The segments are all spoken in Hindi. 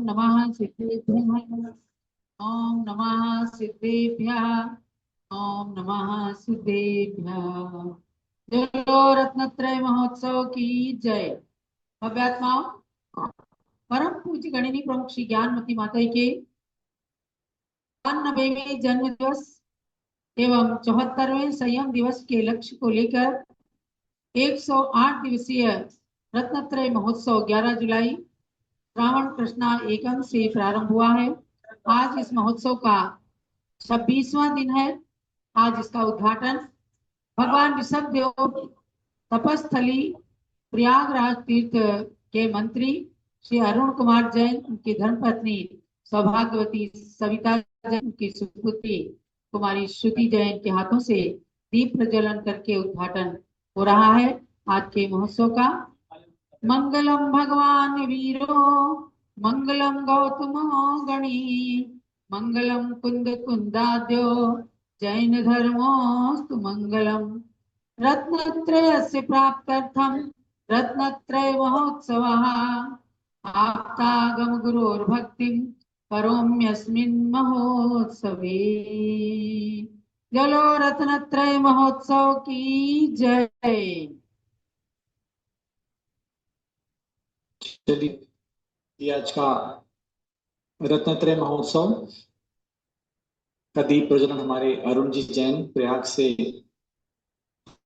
नमः सिद्धेभ्यः। ओम नमः सिद्धेभ्यः। ओम नमः सिद्धेभ्यः। जयो रत्नत्रय महोत्सव की जय। भव्यात्माओं, परम पूज्य गणिनी प्रमुख श्री ज्ञानमती माता जी के 92वें जन्म दिवस एवं 74वें संयम दिवस के लक्ष्य को लेकर 108 दिवसीय रत्नत्रय महोत्सव 11 जुलाई श्रावण कृष्णा एकम से प्रारंभ हुआ है। आज इस महोत्सव का 26वां दिन है। आज इसका उद्घाटन भगवान ऋषभ देव तपस्थली प्रयागराज तीर्थ के मंत्री श्री अरुण कुमार जैन, उनकी धर्मपत्नी सौभाग्यवती सविता जैन, उनकी सुपुत्री कुमारी श्रुति जैन के हाथों से दीप प्रज्वलन करके उद्घाटन हो रहा है आज के महोत्सव का। मंगलम भगवान वीरो मंगलम गौतम गणी मंगलम कुंद कुंदाद्यो जैन धर्मोस्तु मंगलम। रत्नत्रयस्य प्राप्त्यर्थं रत्नत्रय महोत्सवः आप्तागम गुरोर्भक्तिं करोम्यस्मिन् महोत्सवे। चलो रत्नत्रय महोत्सव की जय। चलिए, आज का रत्नत्रय महोत्सव का दीप प्रज्वलन हमारे अरुण जी जैन प्रयाग से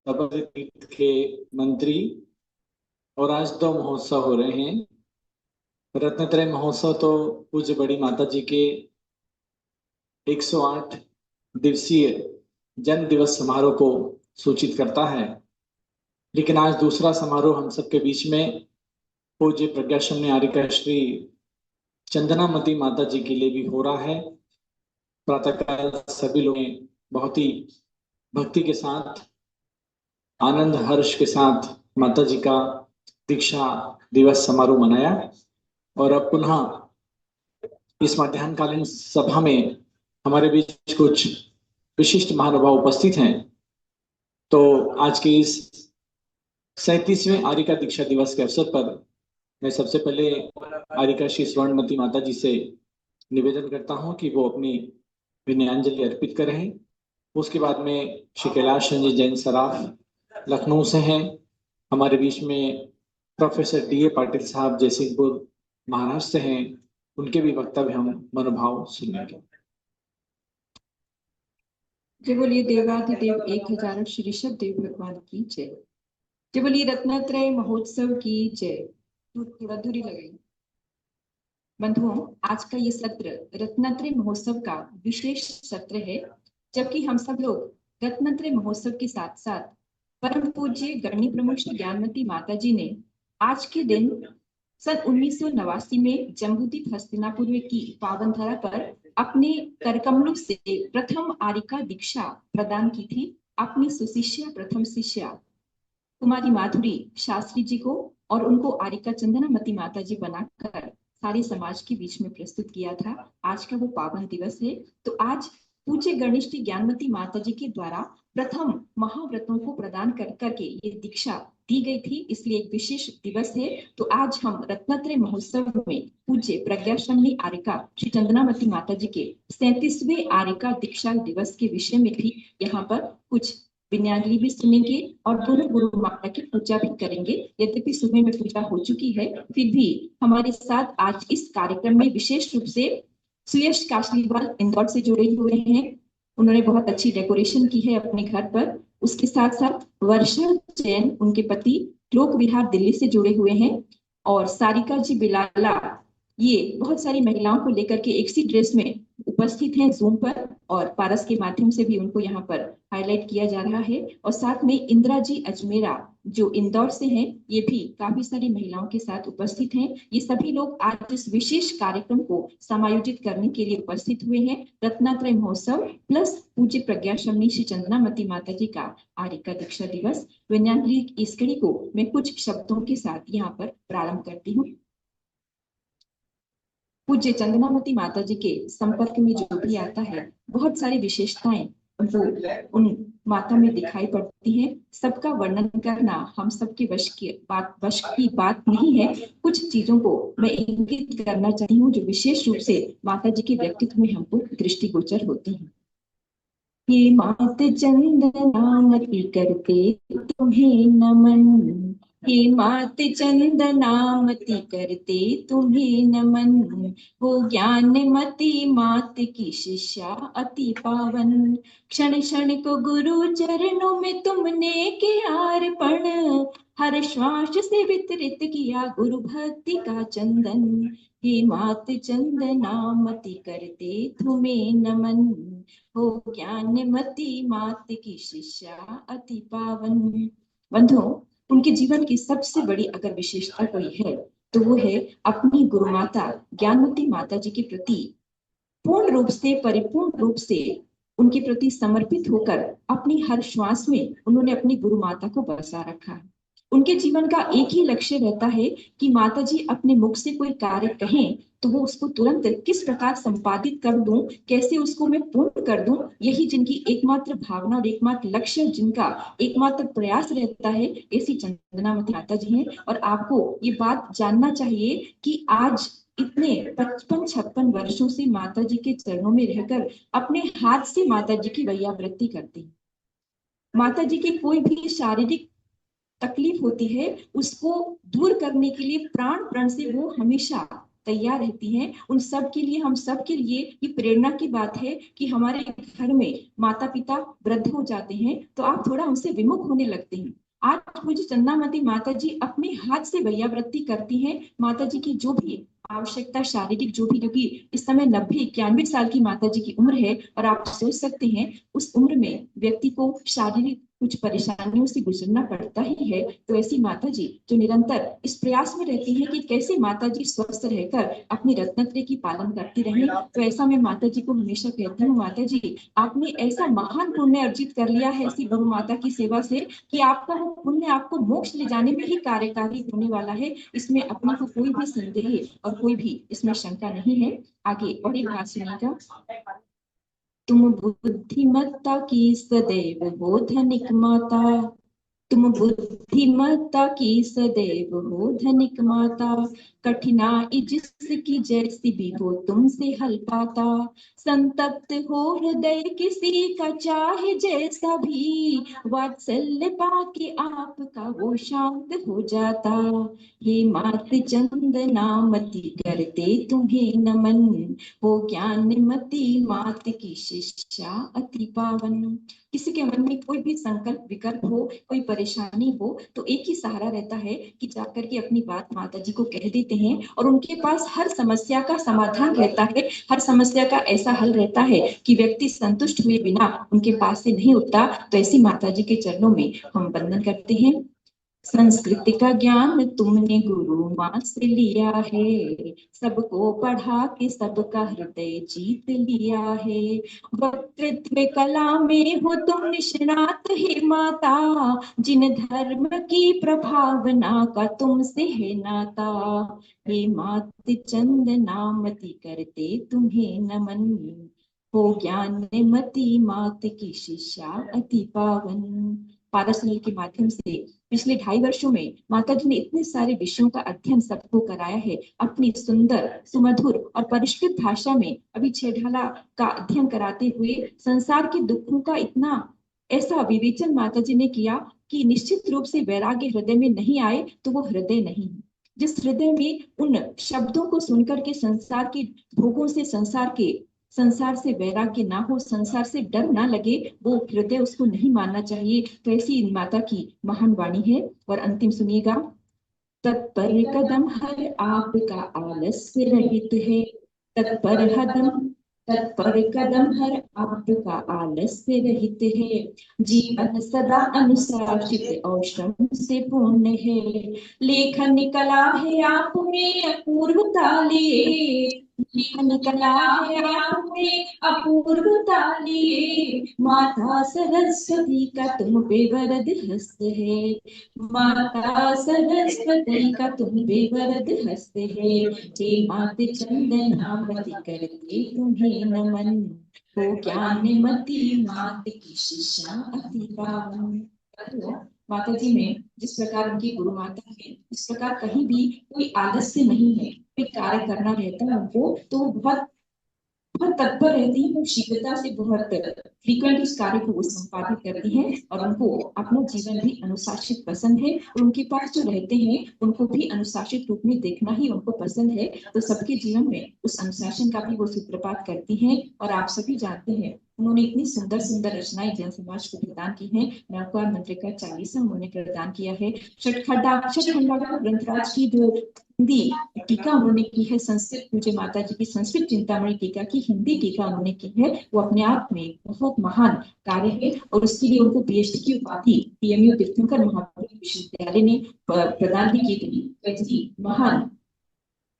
तीर्थ के मंत्री, और आज 2 महोत्सव हो रहे हैं। रत्नत्रय महोत्सव तो पूज्य बड़ी माता जी के 108 दिवसीय जन्म दिवस समारोह को सूचित करता है, लेकिन आज दूसरा समारोह हम सबके बीच में पूज्य प्रज्ञाशमनी आर्यका श्री चंदनामती माता जी के लिए भी हो रहा है। प्रातःकाल सभी लोग बहुत ही भक्ति के साथ, आनंद हर्ष के साथ माता जी का दीक्षा दिवस समारोह मनाया, और अब पुनः इस मध्याह्नकालीन सभा में हमारे बीच कुछ विशिष्ट महानुभाव उपस्थित हैं। तो आज के इस 37वें आर्यका दीक्षा दिवस के अवसर पर मैं सबसे पहले आर्यका श्री स्वर्णमती माता जी से निवेदन करता हूं कि वो अपनी विनयाञ्जलि अर्पित करें। उसके बाद में श्री कैलाश संजय जैन सराफ लखनऊ से हैं, हमारे बीच में प्रोफेसर डी ए पाटिल साहब जयसिंहपुर महाराष्ट्र से हैं, उनके भी वक्तव्य हम मनोभाव सुनेंगे। जय बोलिए देवाधिदेव 1000 श्री ऋषभ देव भगवान की जय। जय बोलिए रत्नत्रय महोत्सव की जय। थोड़ा दूरी लगे। बंधुओं, आज का ये सत्र रत्नत्रय महोत्सव का विशेष सत्र है, जबकि हम सब लोग रत्नत्रय महोत्सव के साथ साथ परम पूज्य गणनी प्रमुख श्री ज्ञानमती माता जी ने आज के दिन सन 1989 में जम्बूद्वीप हस्तिनापुर की पावन धरा पर अपने करकमलों से प्रथम आर्यका दीक्षा प्रदान की थी अपनी सुशिष्या प्रथम शिष्या कुमारी माधुरी शास्त्री जी को, और उनको आर्यका चंदनामती माता जी बनाकर सारे समाज के बीच में प्रस्तुत किया था। आज का वो पावन दिवस है। तो आज पूज्य गणेश जी ज्ञानमती माता जी के द्वारा प्रथम महाव्रतों को प्रदान करके ये दीक्षा दी गई थी, इसलिए एक विशेष दिवस है। तो आज हम रत्नत्रय महोत्सव में पूज्य प्रज्ञाशमनी आर्यका श्री चंदनामती माता जी के 37वें आर्यका दीक्षा दिवस के विषय में भी यहाँ पर कुछ विनयाञ्जलि भी सुनेंगे और दोनों गुरु माता की पूजा भी करेंगे। यद्यपि सुबह में पूजा हो चुकी है, फिर भी हमारे साथ आज इस कार्यक्रम में विशेष रूप से सुयश काशलीवाल इंदौर से जुड़े हुए हैं। उन्होंने बहुत अच्छी डेकोरेशन की है अपने घर पर। उसके साथ साथ वर्षा जैन, उनके पति, लोक विहार दिल्ली से जुड़े हुए हैं, और सारिका जी बिलाला, ये बहुत सारी महिलाओं को लेकर के एक सी ड्रेस में उपस्थित हैं जूम पर, और पारस के माध्यम से भी उनको यहाँ पर हाईलाइट किया जा रहा है। और साथ में इंदिरा जी अजमेरा जो इंदौर से हैं, ये भी काफी सारी महिलाओं के साथ उपस्थित हैं। ये सभी लोग आज इस विशेष कार्यक्रम को समायोजित करने के लिए उपस्थित हुए हैं। रत्नत्रय महोत्सव प्लस पूज्य प्रज्ञाशमनी श्री चंदनामती माता जी का आर्यका दीक्षा दिवस विनयाञ्जलि इस कड़ी को मैं कुछ शब्दों के साथ यहाँ पर प्रारंभ करती हूँ। पूज्य चंदनामती माता जी के संपर्क में जो भी आता है, बहुत सारी विशेषताएं उनको उन माता में दिखाई पड़ती हैं। सबका वर्णन करना हम सबके वश की बात नहीं है। कुछ चीजों को मैं इंगित करना चाहती हूँ जो विशेष रूप से माता जी के व्यक्तित्व में हमको दृष्टिगोचर होती हैं। हे मात चंदनामति करते तुम्हें नमन, हे मात चंदनामति करते तुम्हें नमन, हो ज्ञानमति मात की शिष्या अति पावन, क्षण क्षण को गुरु चरणों में तुमने किया अर्पण, हर श्वास से वितरित किया गुरु भक्ति का चंदन, हे मात चंदनामति करते तुम्हें नमन, हो ज्ञानमती मात की शिष्या अति पावन। बंधुओं, उनके जीवन की सबसे बड़ी अगर विशेषता कोई है तो वो है अपनी गुरु माता ज्ञानमती माता जी के प्रति पूर्ण रूप से परिपूर्ण रूप से उनके प्रति समर्पित होकर अपनी हर श्वास में उन्होंने अपनी गुरु माता को बसा रखा है। उनके जीवन का एक ही लक्ष्य रहता है कि माता जी अपने मुख से कोई कार्य कहें तो वो उसको तुरंत किस प्रकार संपादित कर दूं, कैसे उसको मैं पूर्ण कर दूं, यही जिनकी एकमात्र भावना और एकमात्र लक्ष्य, जिनका एकमात्र प्रयास रहता है, ऐसी चंदनामती माता जी हैं। और आपको ये बात जानना चाहिए कि आज इतने 55-56 वर्षों से माता जी के चरणों में रहकर अपने हाथ से माता जी की वैयावृत्ति करती हैं। माता जी की कोई भी शारीरिक तकलीफ होती है उसको दूर करने के लिए प्राण प्रण से वो हमेशा तैयार रहती हैं। उन सब के लिए, हम सब के लिए ये प्रेरणा की बात है कि हमारे घर में माता पिता वृद्ध हो जाते हैं तो आप थोड़ा उनसे विमुख होने लगते हैं। आज मुझे चंदनामती माता जी अपने हाथ से वैयावृत्ति करती हैं। माता जी की जो भी आवश्यकता शारीरिक जो भी, क्योंकि इस समय 90-91 साल की माता जी की उम्र है और आप सोच सकते हैं उस उम्र में व्यक्ति को शारीरिक कुछ परेशानियों से गुजरना पड़ता ही है। तो ऐसी माता जी जो निरंतर इस प्रयास में रहती है कि कैसे माता जी स्वस्थ रहकर अपनी रत्नत्रय की पालन करती रहे, तो ऐसा मैं माता जी को हमेशा कहती हूँ, माता जी आपने ऐसा महान पुण्य अर्जित कर लिया है ऐसी गुरु माता की सेवा से कि आपका वो पुण्य आपको मोक्ष ले जाने में ही कार्यकारी होने वाला है। इसमें अपने को कोई भी संदेह और कोई भी इसमें शंका नहीं है। आगे और एक बात सुनिएगा, तुम बुद्धिमत्ता की सदैव हो धनिक माता, तुम बुद्धिमत्ता की सदैव हो धनिक माता, कठिनाई जिसकी जैसी भी हो तुमसे हल पाता, संतप्त हो हृदय किसी का चाहे जैसा भी, वात्सल्य पाके आपका वो शांत हो जाता, हे मात चंदनामति करते तुम्हें नमन, हो ज्ञानमती मात की शिष्या अति पावन। किसी के मन में कोई भी संकल्प विकल्प हो, कोई परेशानी हो तो एक ही सहारा रहता है कि जाकर के अपनी बात माता जी को कह देते हैं और उनके पास हर समस्या का समाधान रहता है, हर समस्या का ऐसा हल रहता है कि व्यक्ति संतुष्ट हुए बिना उनके पास से नहीं उठता। तो ऐसी माता जी के चरणों में हम वंदन करते हैं। संस्कृति का ज्ञान तुमने गुरु माँ से लिया है, सबको पढ़ा के सबका हृदय जीत लिया है, वक्तृत्व कला में हो तुम निष्णात हे माता, जिन धर्म की प्रभावना का तुमसे है नाता, हे मात चंदनामति करते तुम्हें नमन, हो ज्ञानमती मात की शिष्या अति पावन। पारसनीय के माध्यम से पिछले 2.5 वर्षों में माता जी ने इतने सारे विषयों का अध्ययन सबको कराया है। अपनी सुंदर, सुमधुर और परिष्कृत भाषा में अभी 6 ढाला का अध्ययन कराते हुए संसार के दुखों का इतना ऐसा विवेचन माता जी ने किया कि निश्चित रूप से वैराग्य हृदय में नहीं आए तो वो हृदय नहीं है। जिस हृदय में उन शब्दों को सुनकर के संसार के भोगों से, संसार से वैराग्य ना हो, संसार से डर ना लगे, वो हृदय उसको नहीं मानना चाहिए। तो ऐसी माता की महान वाणी है। और अंतिम सुनिएगा, तत्पर कदम हर आपका आलस्य रहित है, तत्पर कदम हर आपका आलस्य रहित है, जीवन सदा अनुशासित और श्रम से पूर्ण है, लेखन कला है आप में अपूर्वता ले, निकला है आप में अपूर्वता लिए, माता सरस्वती का तुम पे वरद हस्त है, माता सरस्वती का तुम पे वरद हस्त है, हे मात चंदनावती करते तुम्हें नमन, हो ज्ञानमती मात की शिष्या अति पावन। माता जी में जिस प्रकार उनकी गुरु माता है, इस प्रकार कहीं भी कोई आलस्य नहीं है, कोई कार्य करना रहता है उनको तो बहुत बहुत तत्पर रहती है, वो शीघ्रता से बहुत फ्रीक्वेंट इस कार्य को वो संपादित करती हैं, और उनको अपना जीवन भी अनुशासित पसंद है, और उनके पास जो रहते हैं उनको भी अनुशासित रूप में देखना ही उनको पसंद है। तो सबके जीवन में उस अनुशासन का भी वो सूत्रपात करती हैं। और आप सभी जानते हैं उन्होंने इतनी सुंदर सुंदर रचनाएं जन समाज को प्रदान की हैं। नवकार मंत्र का 40वां उन्होंने प्रदान किया है। छठखंडाकार ग्रंथराज की जो हिंदी टीका उन्होंने की है, संस्कृत पूज्य माता जी की संस्कृत चिंतामणि टीका की हिंदी टीका उन्होंने की है, वो अपने आप में बहुत महान कार्य है। और उसके लिए उनको पीएचडी की उपाधि पीएमयू तीर्थंकर महाविद्यालय विश्वविद्यालय ने प्रदान भी की थी। ऐसी महान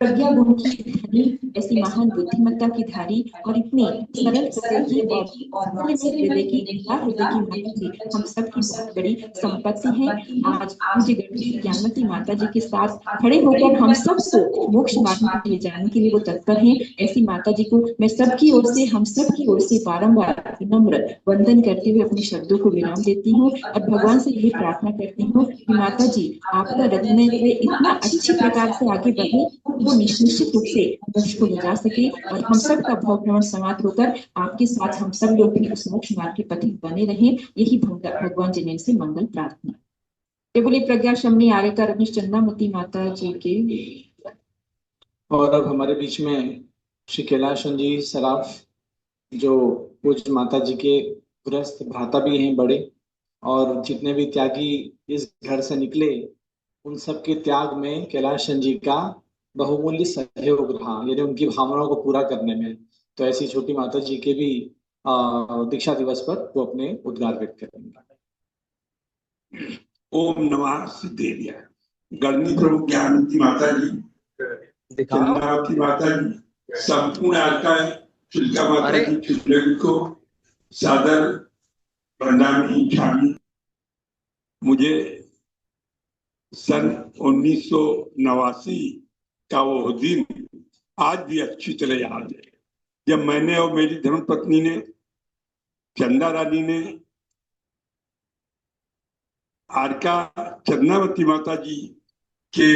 प्रज्ञा गुण की धनी, ऐसी महान बुद्धिमत्ता की धारी, और इतनी सरल हृदय की और हृदय की माता जी हम सब की बहुत बड़ी संपत्ति है। आज पूज्य गणेश ज्ञानमती माता जी के साथ खड़े होकर हम सबको मोक्ष मार्ग में ले जाने के लिए वो तत्पर हैं। ऐसी माता जी को मैं सबकी ओर से, हम सब की ओर से बारंबार विनम्र वंदन करते हुए अपने शब्दों को विराम देती हूँ, और भगवान से यही प्रार्थना करती हूँ कि माता जी आपका रत्न इतना अच्छी प्रकार से आगे बढ़े, वो निश्चित रूप से मोक्ष को ले जा सके, और हम सब का भाव भ्रमण समाप्त होकर आपके साथ हम सब लोग भी उस मोक्ष मार्ग के पथिक बने रहे, यही भगवान जी से मंगल प्रार्थना। बोले प्रज्ञा शमनी आर्यता रमेश चंदामती माता जी के। और अब हमारे बीच में श्री कैलाश जी सराफ, जो पूज्य माता जी के गृहस्थ भ्राता भी हैं बड़े, और जितने भी त्यागी इस घर से निकले उन सब के त्याग में कैलाश जी का बहुमूल्य सहयोग रहा, यानी उनकी भावनाओं को पूरा करने में। तो ऐसी छोटी माता जी के भी दीक्षा दिवस पर वो अपने उद्गार व्यक्त करेंगे। ओम नमः सिद्धेभ्य। गणनी प्रमुख ज्ञानवती माता जी, चंद्रावती माता जी, संपूर्ण आरका चिल्का माता जी चिल्की को सादर प्रणामी छामी। मुझे सन 1989 का वो दिन आज भी अच्छी तरह याद है, जब मैंने और मेरी धर्मपत्नी ने, चंदा रानी ने, आरका चंद्रावती माता जी के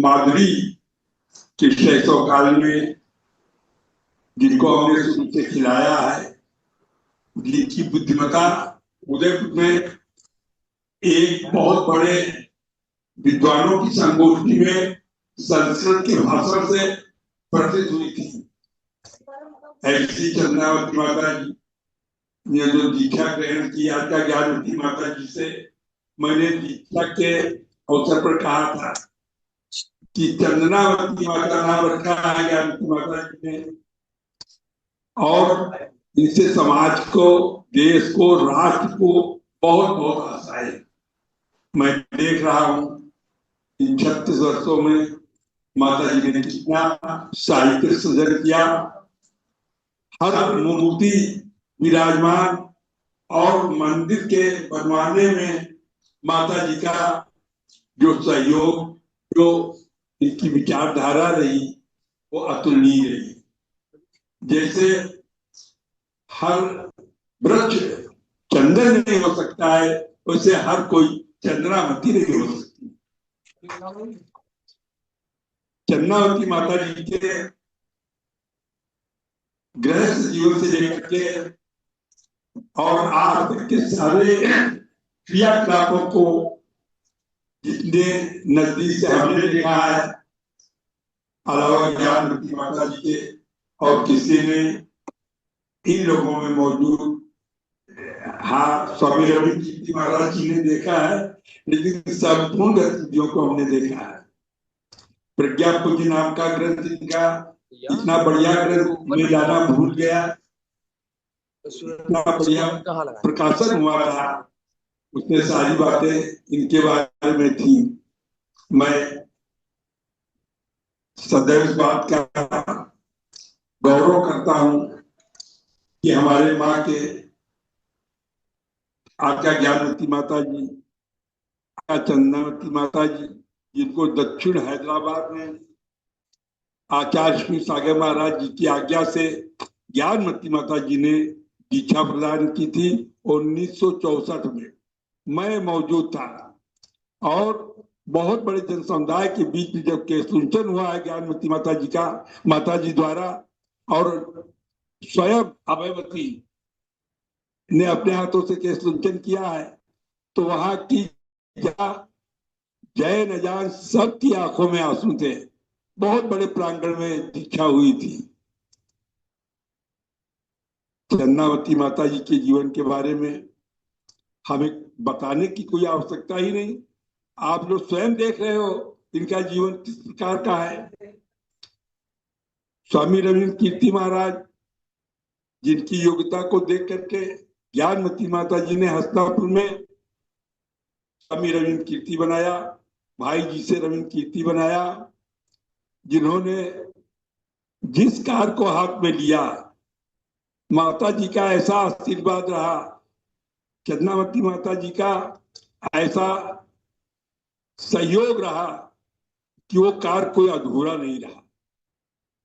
माधुरी के 600 काल में, जिनको हमने शुरू से खिलाया है, जिनकी बुद्धिमत्ता उदयपुर में एक बहुत बड़े विद्वानों की संगोष्ठी में संस्कृत के भाषण से प्रसिद्ध हुई थी। ऐसी चंद्रावती माता जी ने जो दीक्षा ग्रहण किया था ज्ञानवती माता जी से, मैंने दीक्षा के अवसर पर कहा था कि चंद्रावती माता नाम रखा है ज्ञानवती माता जी ने, और इससे समाज को, देश को, राष्ट्र को बहुत बहुत आशा है। मैं देख रहा हूँ इन 36 वर्षों में माता जी ने कितना साहित्य सृजन किया, हर मूर्ति विराजमान और मंदिर के बनवाने में माता जी का जो सहयोग, जो इनकी विचारधारा रही, वो अतुलनीय रही। जैसे हर वृक्ष चंदन नहीं हो सकता है, वैसे हर कोई चंद्रावती नहीं हो सकती। चंद्रावती माता जी के गृहस्थ जीवन से लेकर के और आज तक के सारे क्रियाकलापों को जितने नजदीक से हमने देखा है, अलावा ज्ञानवती माता जी के और किसी ने इन लोगों में मौजूद, हाँ, स्वामी रवि महाराज जी ने देखा है, लेकिन संपूर्ण गतिविधियों को हमने देखा है। प्रज्ञा पूजी नाम का ग्रंथ इनका इतना बढ़िया ग्रंथ में जाना भूल गया, इतना बढ़िया प्रकाशन हुआ था, उसमें सारी बातें इनके बारे में थी। मैं सदैव इस बात का गौरव करता हूं कि हमारे माँ के आज्ञा ज्ञानवती माता जी, चंदनावती माता जी, जिनको दक्षिण हैदराबाद में आचार्य श्री सागर महाराज जी की आज्ञा से ज्ञानवती माता जी ने दीक्षा प्रदान की थी 1964 में। मैं मौजूद था और बहुत बड़े जन समुदाय के बीच में जब केशलुंचन हुआ है ज्ञानवती माता जी द्वारा, और स्वयं अभयवती ने अपने हाथों से केशलुंचन किया है, तो वहां की जैन अजान सबकी आंखों में आंसू थे। बहुत बड़े प्रांगण में दीक्षा हुई थी। चंदनावती माता जी के जीवन के बारे में हमें बताने की कोई आवश्यकता ही नहीं, आप लोग स्वयं देख रहे हो इनका जीवन किस प्रकार का है। स्वामी रविन्द्र कीर्ति महाराज, जिनकी योग्यता को देख करके ज्ञानवती माता जी ने हस्तिनापुर में स्वामी रविन्द्र कीर्ति बनाया, भाई जी से रविन्द्र कीर्ति बनाया, जिन्होंने जिस कार को हाथ में लिया माता जी का ऐसा आशीर्वाद रहा, चंदनावती माता जी का ऐसा सहयोग रहा कि वो कार्य कोई अधूरा नहीं रहा।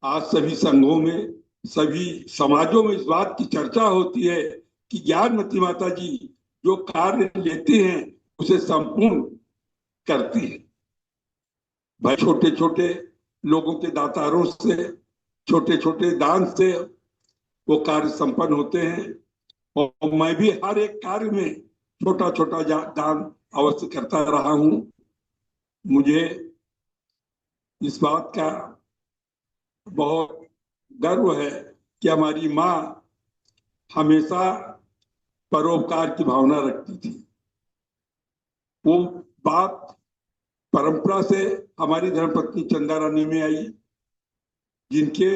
आज सभी संघों में, सभी समाजों में इस बात की चर्चा होती है कि ज्ञानवती माता जी जो कार्य लेती हैं उसे संपूर्ण करती है। भाई छोटे छोटे लोगों के दातारों से, छोटे छोटे दान से वो कार्य संपन्न होते हैं, और मैं भी हर एक कार्य में छोटा छोटा दान अवश्य करता रहा हूं। मुझे इस बात का बहुत गर्व है कि हमारी माँ हमेशा परोपकार की भावना रखती थी। वो बात परंपरा से हमारी धर्मपत्नी चंदा रानी में आई, जिनके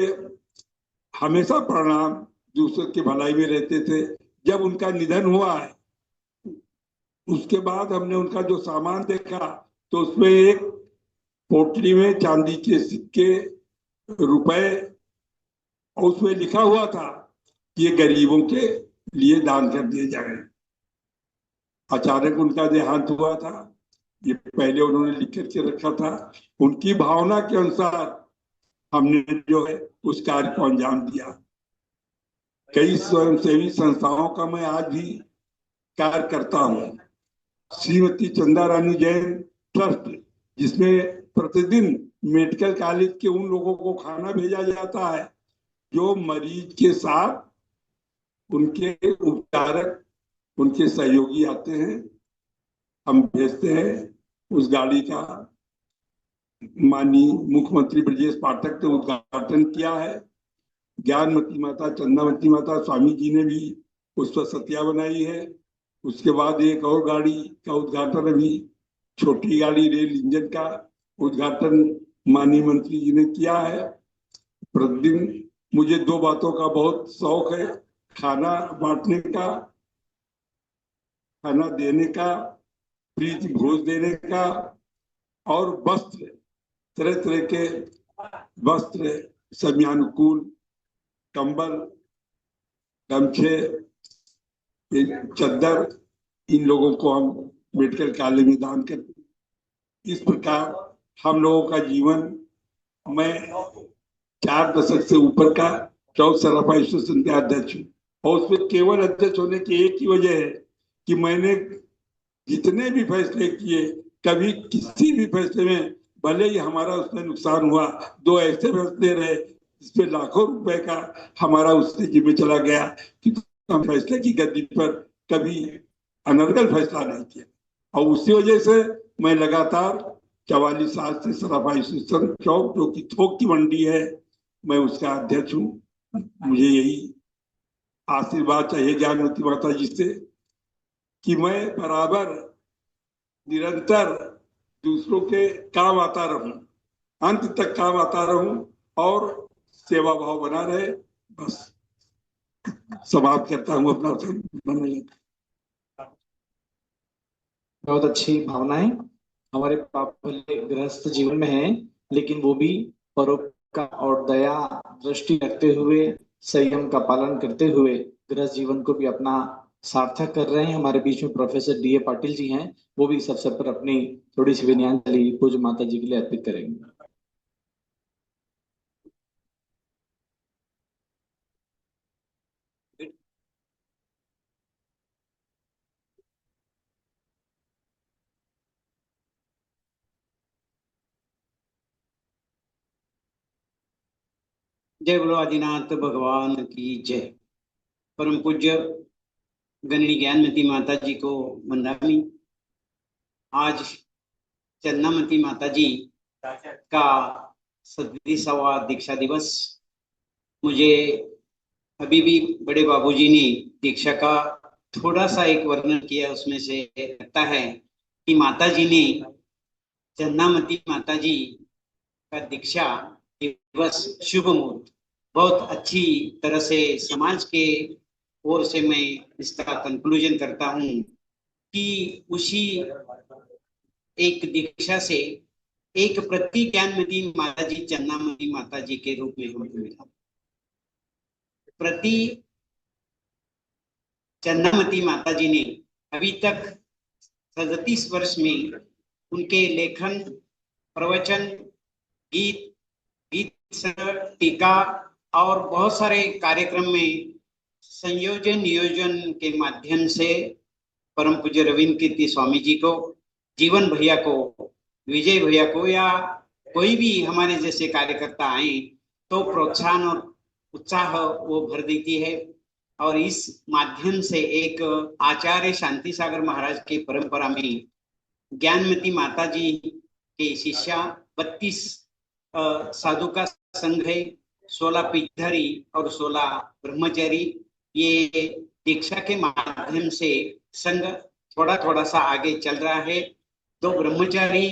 हमेशा प्रणाम दूसरों की भलाई में रहते थे। जब उनका निधन हुआ है उसके बाद हमने उनका जो सामान देखा तो उसमें एक पोटली में चांदी के सिक्के, रुपए, और उसमें लिखा हुआ था कि ये गरीबों के लिए दान कर दिए जाए। अचानक उनका देहांत हुआ था, ये पहले उन्होंने लिख करके रखा था। उनकी भावना के अनुसार हमने जो है उस कार्य को अंजाम दिया। कई स्वयंसेवी संस्थाओं का मैं आज भी कार्य करता हूँ। श्रीमती चंदा रानी जैन ट्रस्ट, जिसमें प्रतिदिन मेडिकल कॉलेज के उन लोगों को खाना भेजा जाता है जो मरीज के साथ उनके उपचारक, उनके सहयोगी आते हैं, हम भेजते हैं। उस गाड़ी का माननीय मुख्यमंत्री ब्रजेश पाठक ने उद्घाटन किया है। ज्ञानवती माता, चंदनावती माता, स्वामी जी ने भी उस पर सतिया बनाई है। उसके बाद एक और गाड़ी का उद्घाटन, अभी छोटी गाड़ी रेल इंजन का उद्घाटन माननीय मंत्री जी ने किया है। प्रतिदिन मुझे दो बातों का बहुत शौक है, खाना बांटने का, खाना देने का, प्रीति भोज देने का, और वस्त्र, तरह तरह के वस्त्र, समयानुकूल कंबल, गमछे, चद्दर, इन लोगों को हम मेडिकल कॉलेज में दान करते हैं। इस प्रकार हम लोगों का जीवन, मैं 4 दशक से ऊपर का चौथ सराफा एसोसिएशन के अध्यक्ष हूँ, और उसमें केवल अध्यक्ष होने की एक ही वजह है कि मैंने जितने भी फैसले किए, कभी किसी भी फैसले में, भले ही हमारा उसमें नुकसान हुआ, 2 ऐसे फैसले रहे जिसमें लाखों रुपए का हमारा उससे जिम्मे चला गया, कि हम फैसले की गद्दी पर कभी अनर्गल फैसला नहीं किया। और उसी वजह से मैं लगातार 44 साल से सराफा एसोसिएशन चौक, जो कि थोक की मंडी है, मैं उसका अध्यक्ष हूँ। मुझे यही आशीर्वाद चाहिए ज्ञानवती माता जी से कि मैं बराबर निरंतर दूसरों के काम आता रहूं, अंत तक काम आता रहूं, और सेवा भाव बना रहे। बस समाप्त करता हूं अपना। बहुत अच्छी भावनाएं हमारे पापा गृहस्थ जीवन में है, लेकिन वो भी परोपकार और दया दृष्टि रखते हुए संयम का पालन करते हुए गृहस्थ जीवन को भी अपना सार्थक कर रहे हैं। हमारे बीच में professor D A Patil ji हैं, वो भी इस अवसर पर अपनी थोड़ी सी विनयांजलि पूज्य माता जी के लिए अर्पित करेंगे। जय बोलो आदिनाथ भगवान की जय। परम पूज्य गणनी ज्ञानमती माता जी को वंदनामि। आज चन्नामती माता जी का 37वां दीक्षा दिवस। मुझे अभी भी बड़े बाबूजी ने दीक्षा का थोड़ा सा एक वर्णन किया, उसमें से लगता है कि माता जी ने, चन्नामती माता जी का दीक्षा दिवस शुभ मुहूर्त बहुत अच्छी तरह से समाज के ओर से मैं इसका कंक्लूजन करता हूँ कि उसी एक दीक्षा से एक प्रति ज्ञानमती माता जी, चन्नामती माता जी के रूप में हमको मिला। प्रति चन्नामती माता जी ने अभी तक 37 वर्ष में उनके लेखन, प्रवचन, गीत, टीका और बहुत सारे कार्यक्रम में संयोजन नियोजन के माध्यम से परम पूज्य रविंद्र कीर्ति स्वामी जी को, जीवन भैया को, विजय भैया को या कोई भी हमारे जैसे कार्यकर्ता आए तो प्रोत्साहन और उत्साह वो भर देती है। और इस माध्यम से एक आचार्य शांति सागर महाराज की परंपरा में ज्ञानमती माता जी के शिष्या 32 साधु का संघ है, 16 पीठधारी और 16 ब्रह्मचारी। ये दीक्षा के माध्यम से संघ थोड़ा थोड़ा सा आगे चल रहा है। 2 ब्रह्मचारी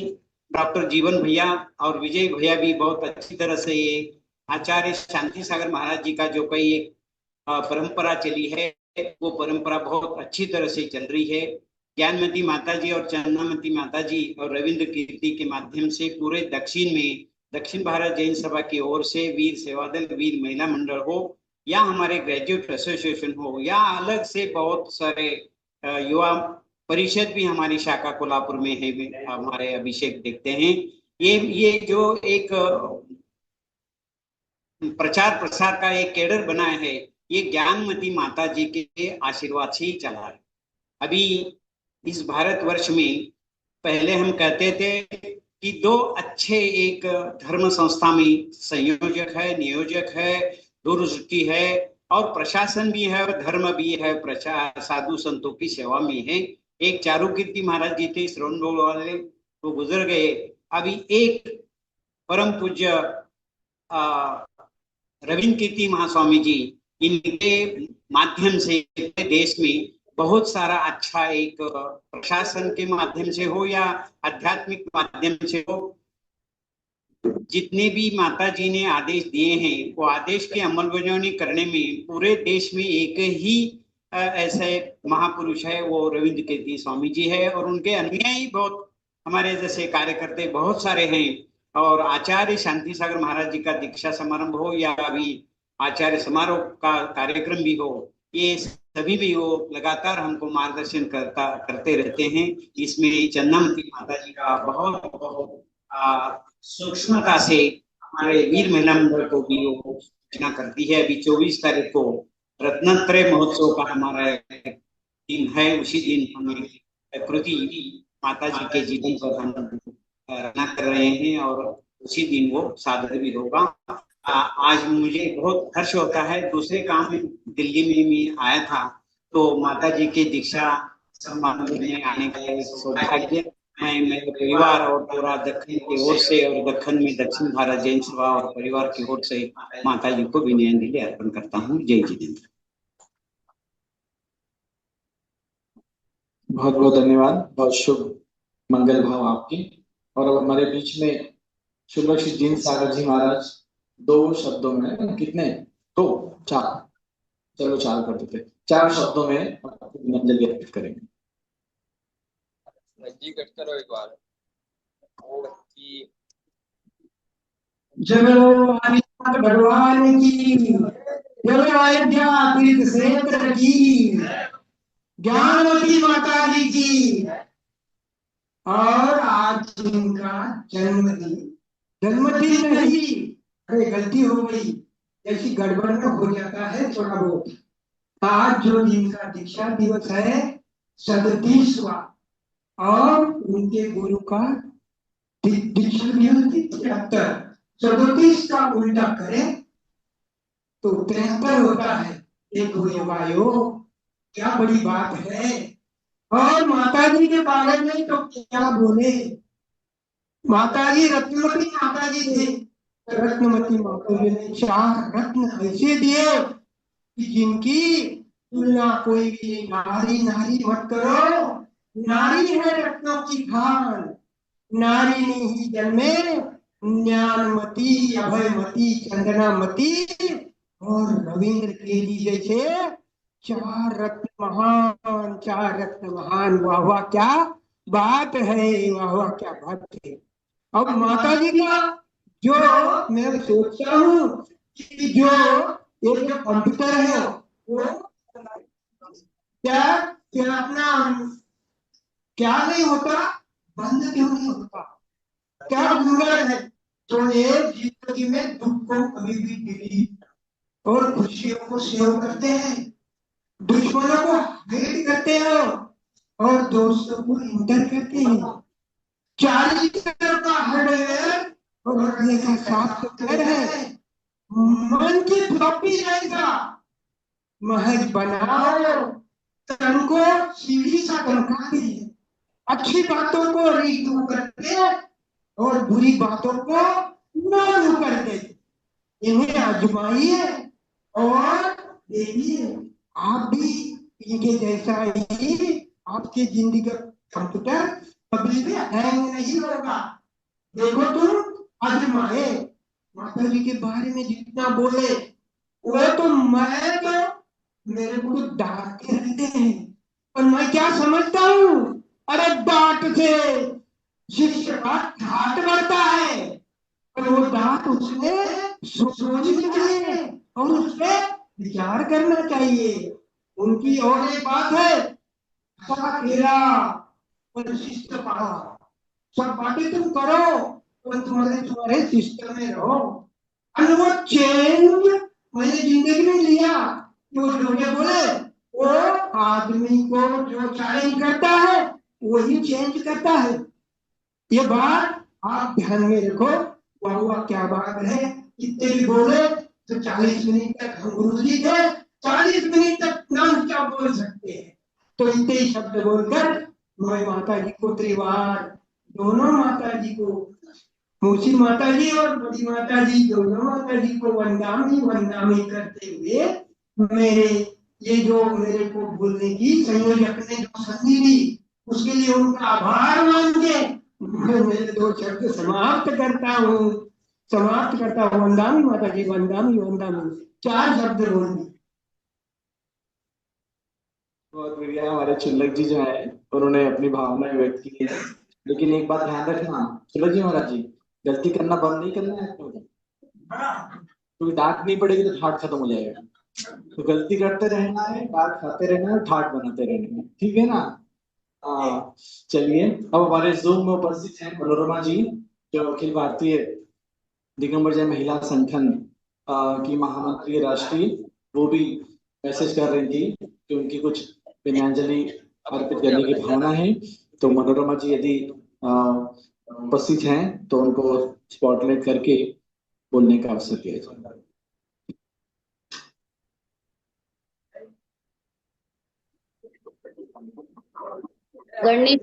डॉक्टर जीवन भैया और विजय भैया भी बहुत अच्छी तरह से ये आचार्य शांति सागर महाराज जी का जो कई एक परंपरा चली है, वो परंपरा बहुत अच्छी तरह से चल रही है। ज्ञानमती माता जी और चन्नामती माता जी और रविंद्र कीर्ति के माध्यम से पूरे दक्षिण में, दक्षिण भारत जैन सभा की ओर से वीर सेवादल, वीर महिला मंडल हो या हमारे ग्रेजुएट एसोसिएशन हो या अलग से बहुत सारे युवा परिषद भी हमारी शाखा कोल्हापुर में है, हमारे अभिषेक देखते हैं। ये जो एक प्रचार प्रसार का एक कैडर बना है, ये ज्ञानमती माता जी के आशीर्वाद से ही चला है। अभी इस भारतवर्ष में पहले हम कहते थे कि 2 अच्छे एक धर्म संस्था में संयोजक है, नियोजक है, दूरदृष्टि है और प्रशासन भी है और धर्म भी है, प्रचार साधु संतों की सेवा में है। एक चारू कीर्ति महाराज जी थे श्रवण वाले, वो गुजर गए। अभी एक परम पूज्य रविंद्र कीर्ति महास्वामी जी, इनके माध्यम से देश में बहुत सारा अच्छा एक प्रशासन के माध्यम से हो या आध्यात्मिक माध्यम से हो, जितने भी माता जी ने आदेश दिए हैं वो आदेश की अमलबजावनी करने में पूरे देश में एक ही ऐसे महापुरुष है, वो रविंद्र कीर्ति स्वामी जी है। और उनके अनुयायी बहुत हमारे जैसे कार्यकर्ता बहुत सारे हैं। और आचार्य शांति सागर महाराज जी का दीक्षा समारोह हो या अभी आचार्य समारोह का कार्यक्रम भी हो, ये सभी भी वो लगातार हमको मार्गदर्शन करते रहते हैं। इसमें चन्नामती माता जी का बहुत बहुत सूक्ष्मता से हमारे वीर महिला मंडल को भी वो सूचना करती है। अभी 24 तारीख को रत्नत्रय महोत्सव का हमारा दिन है, उसी दिन हमें प्रकृति माता जी के जीवन पर हम रचना कर रहे हैं और उसी दिन वो साधन भी होगा। आज मुझे बहुत हर्ष होता है, दूसरे काम में दिल्ली में मैं आया था तो माता जी के दीक्षा समारोह में आने का सौभाग्य मैं मेरे परिवार और पूरा दक्षिण की ओर से और दक्षिण में दक्षिण भारत जैन सभा और परिवार की ओर से माता जी को विनयान्जलि अर्पण करता हूँ। जय जितेंद्र। बहुत बहुत धन्यवाद, बहुत शुभ मंगल भाव आपकी। और अब हमारे बीच में शुभलक्षित जीन सागर जी महाराज 2 शब्दों में, कितने 2 4 चलो 4 कर देते, 4 शब्दों में विनयान्जलि अर्पित करेंगे। एक बार जय भगवान की, जय अयोध्या तीर्थ क्षेत्र की, ज्ञानवती माता जी की। और आज इनका जन्मदिन, जन्मदिन नहीं, अरे गलती हो गई, ऐसी गड़बड़ में हो जाता है थोड़ा बहुत। आज जो इनका दीक्षा दिवस है 37वां, और उनके गुरु का दीक्षा दिवस 73। 37 का उल्टा करें तो 73 होता है। एक योग, क्या बड़ी बात है। और माता जी के बारे में तो क्या बोले, माता जी रत्नवती माता जी थे। रत्नवती माता जी ने 4 रत्न ऐसे दिए कि जिनकी तुलना कोई भी नारी मत करो। नारी है रत्नों की खान, नारी ने ही जन्मे ज्ञानमती, अभयमती, चंदनामती और रविंद्र केली जैसे 4 रत्न महान, 4 रत्न महान। वाह वाह क्या बात है, वाह वाह क्या बात है। अब माता जी का जो मैं सोचता हूँ कि जो एक कंप्यूटर है वो क्या क्या अपना क्या नहीं होता, बंद क्यों नहीं होता, क्या गुंगर है जो एक जिंदगी में दुख को कभी भी डिलीट और खुशियों को सेव करते हैं, दुश्मनों को हेट करते हैं और दोस्तों को इंटर करते हैं। 40 का हार्डवेयर और हृदय का सॉफ्टवेयर है। मन की फ्लॉपी रहेगा, महज बनाओ, तन को सीढ़ी सा चमकाते हैं, अच्छी बातों को रीडू करते और बुरी बातों को नाडू कर देते। इन्हें आजमाइए और देखिए आप भी इनके जैसा ही आपकी जिंदगी का कंप्यूटर कभी भी हैंग नहीं होगा। देखो तुम आजमाए, माता जी के बारे में जितना बोले वो तो मैं तो मेरे को डांटते रहते हैं, और मैं क्या समझता हूँ, अरे डांट से शिष्य का ठाट बढ़ता है, और वो डांट उसमें सोचनी चाहिए और उस पर विचार करना चाहिए। उनकी और एक बात है, अकेला और शिष्ट पढ़ा, सब बातें तुम करो और तुम्हारे सिस्टम में रहो। और वो चेंज मैंने जिंदगी में लिया, वो लोग बोले वो आदमी को जो चैलेंज करता है वही चेंज करता है। ये बात आप ध्यान में रखो। वाह क्या बात है, कितने भी बोले तो 40 मिनट तक हम गुरु जी थे, 40 मिनट तक नाम क्या बोल सकते हैं। तो इतने ही शब्द बोलकर मैं माता जी को त्रिवार, दोनों माता जी को, मूसी माता जी और बड़ी माता जी, दोनों माता जी को वंदामी करते हुए मेरे ये जो मेरे को बोलने की संयोजक ने जो संधि दी उसके लिए उनका आभार मान के मैं मेरे 2 शब्द समाप्त करता हूँ। वंदामी माता जी, वंदामी 4 शब्द बोल दिए। बहुत बढ़िया। हमारे चुल्लक जी जो है उन्होंने अपनी भावनाएं व्यक्त की है, लेकिन एक बात ध्यान रखना चुल्लक जी महाराज जी, गलती करना बंद नहीं करना है आपको, क्योंकि डांट नहीं पड़ेगी तो ठाट खत्म हो जाएगा। तो गलती करते रहना है, डांट खाते रहना है, ठाट बनाते रहना है, ठीक है ना। हाँ चलिए, अब हमारे जूम में उपस्थित हैं मनोरमा जी, जो अखिल भारतीय दिगंबर जय महिला संगठन की महामंत्री राष्ट्रीय, वो भी मैसेज कर रही थी कि उनकी कुछ विनयाजलि अर्पित करने की भावना है। तो मनोरमा जी यदि उपस्थित हैं तो उनको स्पॉटलाइट करके बोलने का अवसर दिया जाए। गणित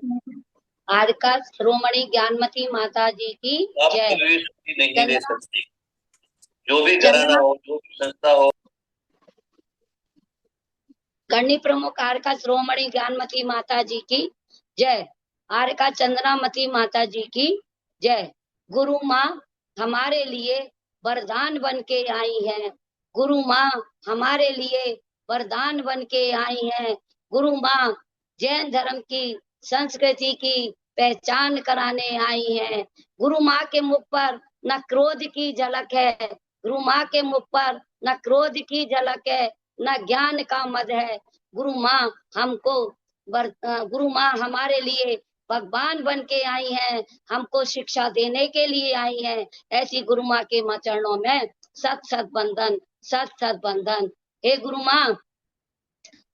आरका शिरोमणि ज्ञानमती माता जी की जय। नहीं दे सकती, जो भी घराना हो, जो भी संस्था हो। गणनी प्रमुख आरका शिरोमणि ज्ञानमती माता जी की जय। आरका चंद्रामती माता जी की जय। गुरु माँ हमारे लिए वरदान बन के आई हैं। गुरु माँ हमारे लिए वरदान बन के आई हैं। गुरु माँ जैन धर्म की संस्कृति की पहचान कराने आई हैं। गुरु माँ के मुख पर न क्रोध की झलक है, गुरु माँ के मुख पर न क्रोध की झलक है, न ज्ञान का मद है। गुरु माँ गुरु माँ हमारे लिए भगवान बन के आई हैं, हमको शिक्षा देने के लिए आई हैं। ऐसी गुरु माँ के चरणों में सत सत बंधन। हे गुरु माँ,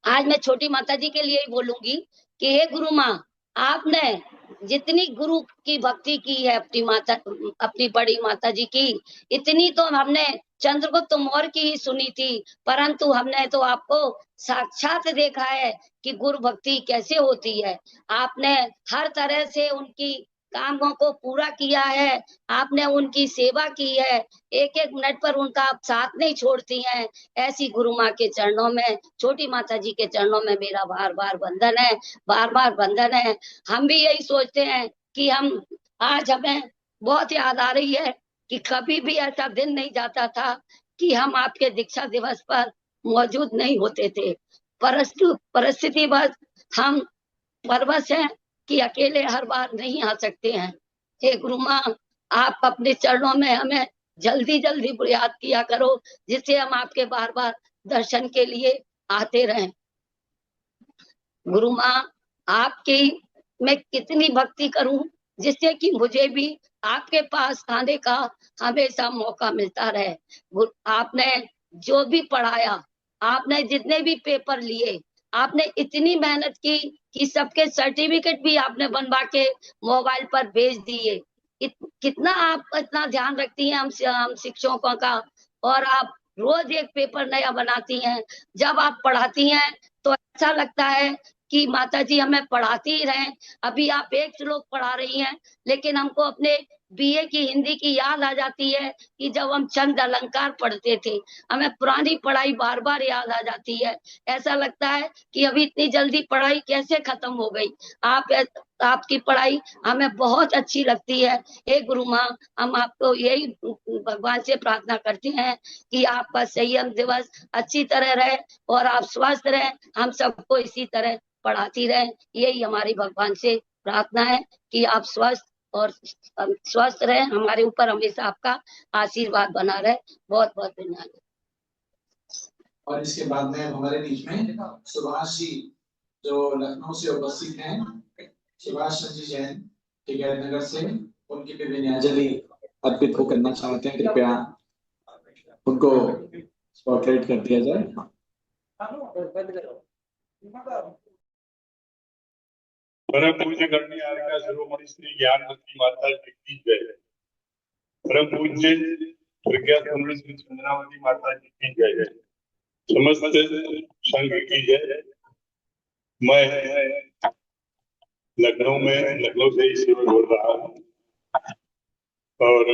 आज मैं छोटी माता जी के लिए ही बोलूंगी कि हे गुरु माँ, आपने जितनी गुरु की भक्ति की है अपनी बड़ी माता जी की, इतनी तो हमने चंद्रगुप्त मौर्य की ही सुनी थी, परंतु हमने तो आपको साक्षात देखा है कि गुरु भक्ति कैसे होती है। आपने हर तरह से उनकी कामों को पूरा किया है, आपने उनकी सेवा की है, एक एक मिनट पर उनका आप साथ नहीं छोड़ती हैं। ऐसी गुरु माँ के चरणों में, छोटी माता जी के चरणों में मेरा बार बार बंधन है। हम भी यही सोचते हैं कि आज हमें बहुत याद आ रही है कि कभी भी ऐसा दिन नहीं जाता था कि हम आपके दीक्षा दिवस पर मौजूद नहीं होते थे। परिस्थिति बस हम परवश हैं कि अकेले हर बार नहीं आ सकते हैं। हे गुरु माँ, आप अपने चरणों में हमें जल्दी याद किया करो, जिससे हम आपके बार बार दर्शन के लिए आते रहें। गुरु माँ, आपकी मैं कितनी भक्ति करूं जिससे कि मुझे भी आपके पास आने का हमेशा मौका मिलता रहे। आपने जो भी पढ़ाया, आपने जितने भी पेपर लिए, आपने इतनी मेहनत की कि सबके सर्टिफिकेट भी आपने बनवा के मोबाइल पर भेज दिए। कितना आप इतना ध्यान रखती हैं हम शिक्षकों का, और आप रोज एक पेपर नया बनाती हैं। जब आप पढ़ाती हैं तो ऐसा लगता है कि माता जी हमें पढ़ाती ही रहें। अभी आप एक श्लोक पढ़ा रही हैं, लेकिन हमको अपने बीए की हिंदी की याद आ जाती है कि जब हम छंद अलंकार पढ़ते थे, हमें पुरानी पढ़ाई बार बार याद आ जाती है। ऐसा लगता है कि अभी इतनी जल्दी पढ़ाई कैसे खत्म हो गई। आपकी पढ़ाई हमें बहुत अच्छी लगती है। हे गुरु माँ, हम आपको यही भगवान से प्रार्थना करते हैं कि आपका संयम दिवस अच्छी तरह रहे और आप स्वस्थ रहें, हम सबको इसी तरह पढ़ाती रहें। यही हमारी भगवान से प्रार्थना है कि आप स्वस्थ रहें, हमारे ऊपर हमेशा आपका आशीर्वाद बना रहे। बहुत बहुत धन्यवाद। और इसके बाद में हमारे बीच में सुभाष जी जो लखनऊ से उपस्थित हैं, सुभाष जी जैन टिकैत नगर से, उनकी भी विनयाजलि अर्पित को करना चाहते हैं। कृपया उनको स्पॉटलाइट कर दिया जाए। परम पूज्य गणनी आर्का शिरोमणि श्री ज्ञानमती माता जी की जय। परम पूज्य प्रज्ञा सुमन श्री चंद्रावती माता जी की जय। समस्त संघ की जय। मैं लखनऊ से ईश्वर बोल रहा हूँ, और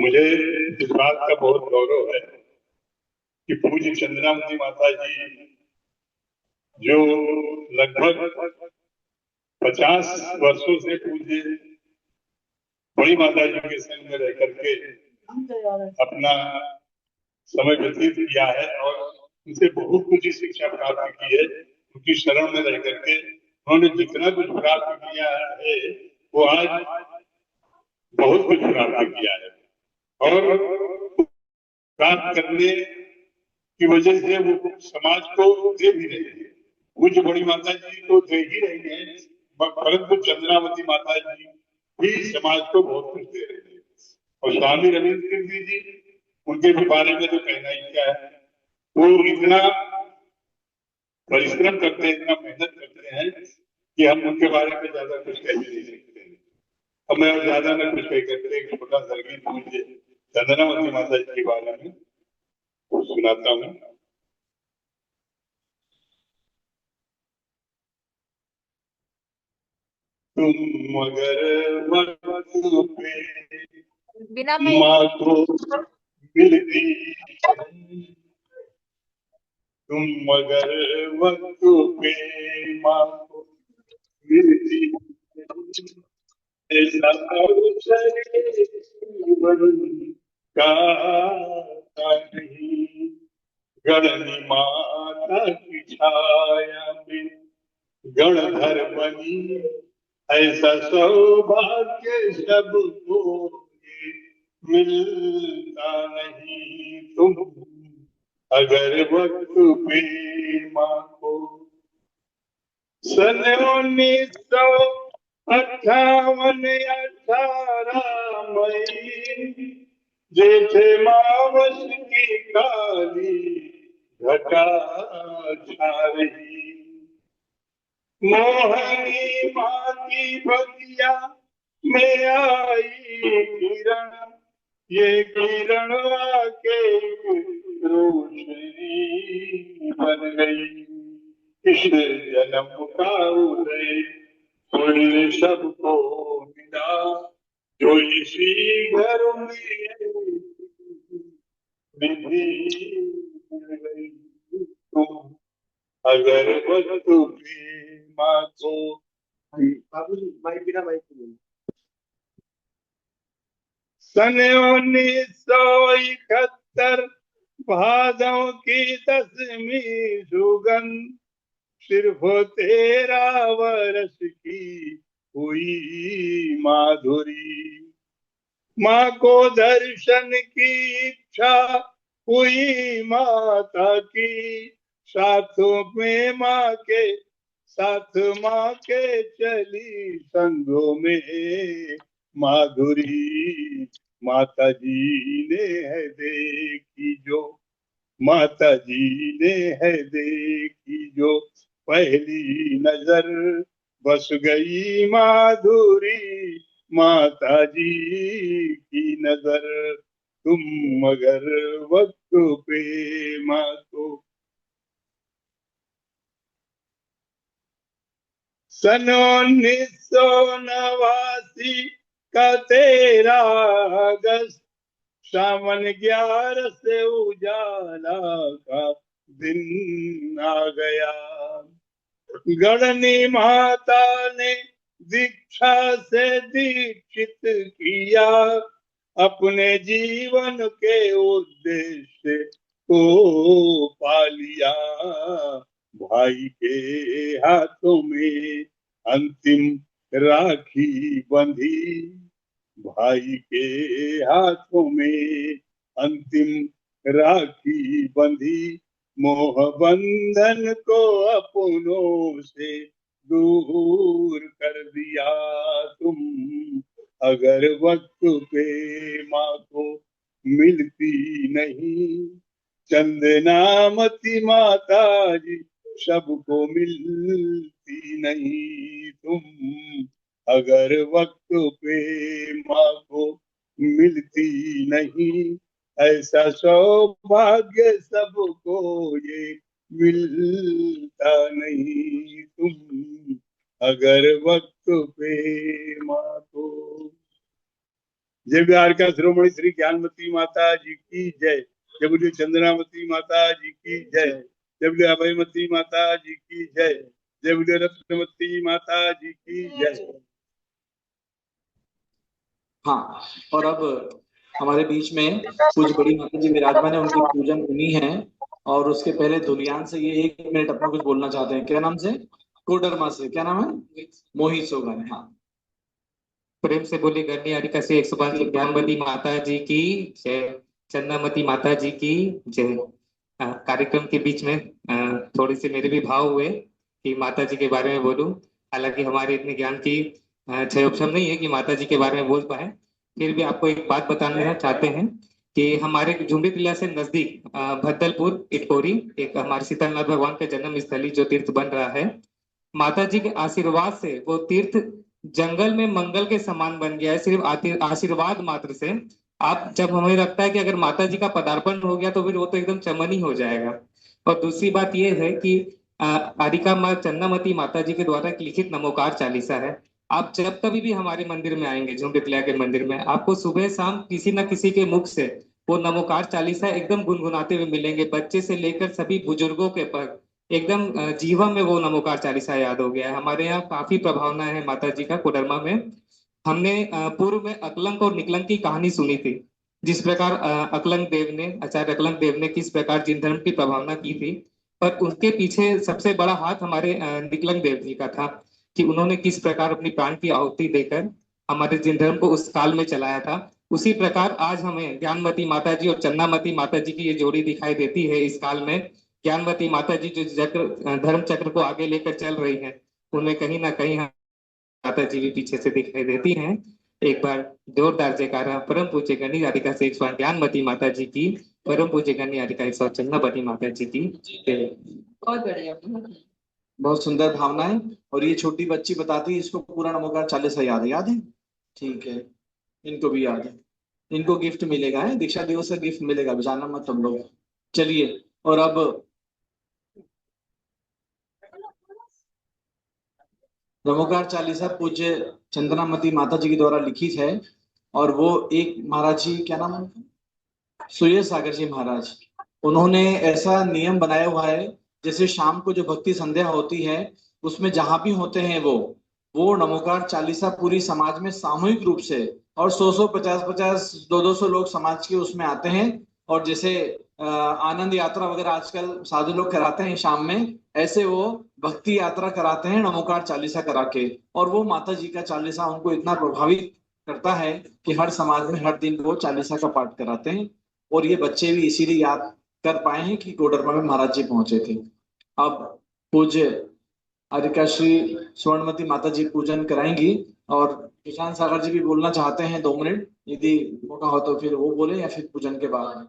मुझे इस बात का बहुत गौरव है कि पूज्य चंद्रावती माता जी जो लगभग 50 वर्षों से पूज्य बड़ी माता जी के संग में रह करके अपना समय व्यतीत किया है और उनसे बहुत कुछ शिक्षा प्राप्त की है। उनकी शरण में रह करके उन्होंने जितना कुछ प्राप्त किया है वो आज बहुत कुछ प्राप्त किया है, और प्राप्त करने की वजह से वो समाज को दे भी रहे हैं। कुछ बड़ी माता जी को दे ही रही है, परंतु चंद्रावती माता जी भी समाज को बहुत कुछ दे रहे हैं। और स्वामी रविंद्र जी उनके भी बारे में तो कहना ही क्या है। वो इतना परिश्रम करते हैं, इतना मेहनत करते हैं कि हम उनके बारे में ज्यादा कुछ कह नहीं सकते। अब मैं ज्यादा न कुछ कह करके एक छोटा सा गीत मुझे चंद्रावती माता जी के बारे में सुनाता हूँ। तुम मगर वक्त पे माँ को मिलती, तुम मगर वक्त पे माँ को मिलती, ऐसा जीवन का नहीं। गणनी माता की छाया में गणधर बनी, ऐसा सौभाग्य सबको मिलता नहीं। तुम अगर वक्त पे मांगो। सन 1958 18 मई जेठ मावस की काली घटा छा रही, मोहनी माँ की बगिया में आई किरण, ये किरण आके रोशनी बन गई। इस जन्म का उदय फूल सबको मिला, जो इसी घर में विधि मिल गई। तुम अगर वक्त पे मांगो। सन 1971 भादों की 10वीं सुगंध, सिर्फ 13 वर्ष की हुई माधुरी, माँ को दर्शन की इच्छा हुई माता की, साथों में माँ के साथ माँ के चली संगों में माधुरी। माता जी ने है देखी जो, माता जी ने है देखी जो पहली नजर, बस गई माधुरी माता जी की नजर। तुम अगर वक्त पे मांगो। सन 1989 का 13 अगस्त, सावन 11 से उजाला का दिन आ गया। गणनी माता ने दीक्षा से दीक्षित किया, अपने जीवन के उद्देश्य को पा लिया। भाई के हाथों में अंतिम राखी बंधी, भाई के हाथों में अंतिम राखी बंधी, मोह बंधन को अपनों से दूर कर दिया। तुम अगर वक्त पे माँ को मिलती नहीं, चंदनामती माता जी सबको मिलती नहीं। तुम अगर वक्त पे माँ को मिलती नहीं, ऐसा सौभाग्य सबको ये मिलता नहीं। तुम अगर वक्त पे माँ को। जय बिहार का शिरोमणि श्री ज्ञानमती माता जी की जय। जय बोलिए चंद्रामती माता जी की जय। जय बोलिए अभयमती माता जी की जय। जय बोलिए रत्नमती माता जी की जय। हाँ, और अब हमारे बीच में कुछ बड़ी माता जी विराजमान है, उनकी पूजन हुई है। और उसके पहले दुलियान से ये 1 मिनट अपना कुछ बोलना चाहते हैं। क्या नाम से? कोडरमा से। क्या नाम है? मोहित सोगन। हाँ, प्रेम से बोली गढ़नी हरिका से 105 ज्ञानवती माता जी की जय, चंद्रामती माता जी की जय। कार्यक्रम के बीच में थोड़ी सी मेरे भी भाव हुए कि माता जी के बारे में बोलूं। हालांकि हमारे इतने ज्ञान की क्षमता नहीं है कि माता जी के बारे में बोल पाए, फिर भी आपको एक बात बताना चाहते हैं कि हमारे झुमरी किला से नजदीक भद्दलपुर इटकोरी एक हमारे सीतानाथ भगवान का जन्म स्थली जो तीर्थ बन रहा है, माता जी के आशीर्वाद से वो तीर्थ जंगल में मंगल के समान बन गया है। सिर्फ आशीर्वाद मात्र से आप जब हमें लगता है कि अगर माता जी का पदार्पण हो गया तो फिर वो तो एकदम चमन ही हो जाएगा। और दूसरी बात ये है कि आरिका माँ चंद्रामती माता जी के द्वारा एक लिखित नमोकार चालीसा है। आप जब कभी भी हमारे मंदिर में आएंगे, झुमरी किला के मंदिर में, आपको सुबह शाम किसी न किसी के मुख से वो नमोकार चालीसा एकदम गुनगुनाते हुए मिलेंगे। बच्चे से लेकर सभी बुजुर्गों के पर एकदम जीवा में वो नमोकार चालीसा याद हो गया है। हमारे यहाँ काफी प्रभावना है माता जी का कोडरमा में। हमने पूर्व में अकलंक और निकलंक की कहानी सुनी थी, जिस प्रकार अकलंक देव ने, आचार्य अकलंक देव ने किस प्रकार जिन धर्म की प्रभावना की थी, पर उसके पीछे सबसे बड़ा हाथ हमारे निकलंक देव जी का था कि उन्होंने किस प्रकार अपनी प्राण की आहुति देकर हमारे जिन धर्म को उस काल में चलाया था। उसी प्रकार आज हमें ज्ञानमती माता जी और चन्नामती माता जी की ये जोड़ी दिखाई देती है इस काल में। ज्ञानमती माता जी जो धर्म चक्र को आगे लेकर चल रही हैं, उनमें कहीं ना कहीं माता जी भी पीछे से दिखाई देती हैं। एक बार जोरदार जयकारा परम पूज्य गणी राधिका से 100 ज्ञानमती माता जी की, परम पूज्य गणी राधिका 100 चन्नामती माता जी की। बहुत बढ़िया। बहुत सुंदर भावनाएं। और ये छोटी बच्ची बताती है इसको पूरा नमोकार चालीसा याद है? ठीक है, इनको भी याद है। इनको गिफ्ट मिलेगा है, दीक्षा दिवस का गिफ्ट मिलेगा, जाना मत तुम लोग। चलिए, और अब नमोकार चालीसा पूज्य चंद्रामती माता जी के द्वारा लिखित है। और वो एक महाराज जी, क्या नाम है, सुयस सागर जी महाराज, उन्होंने ऐसा नियम बनाया हुआ है, जैसे शाम को जो भक्ति संध्या होती है उसमें जहां भी होते हैं वो नमोकार चालीसा पूरी समाज में सामूहिक रूप से, और 100 50 200 लोग समाज के उसमें आते हैं। और जैसे आनंद यात्रा वगैरह आजकल साधु लोग कराते हैं शाम में, ऐसे वो भक्ति यात्रा कराते हैं नमोकार चालीसा करा के। और वो माता जी का चालीसा उनको इतना प्रभावित करता है कि हर समाज में हर दिन वो चालीसा का पाठ कराते हैं। और ये बच्चे भी इसीलिए याद कर पाए हैं कि कोडरमा में महाराज जी पहुंचे थे। अब पूज्य आदिका श्री स्वर्णमती माता जी पूजन कराएंगी, और प्रशांत सागर जी भी बोलना चाहते हैं 2 मिनट, यदि मौका हो तो फिर वो बोले, या फिर पूजन के बाद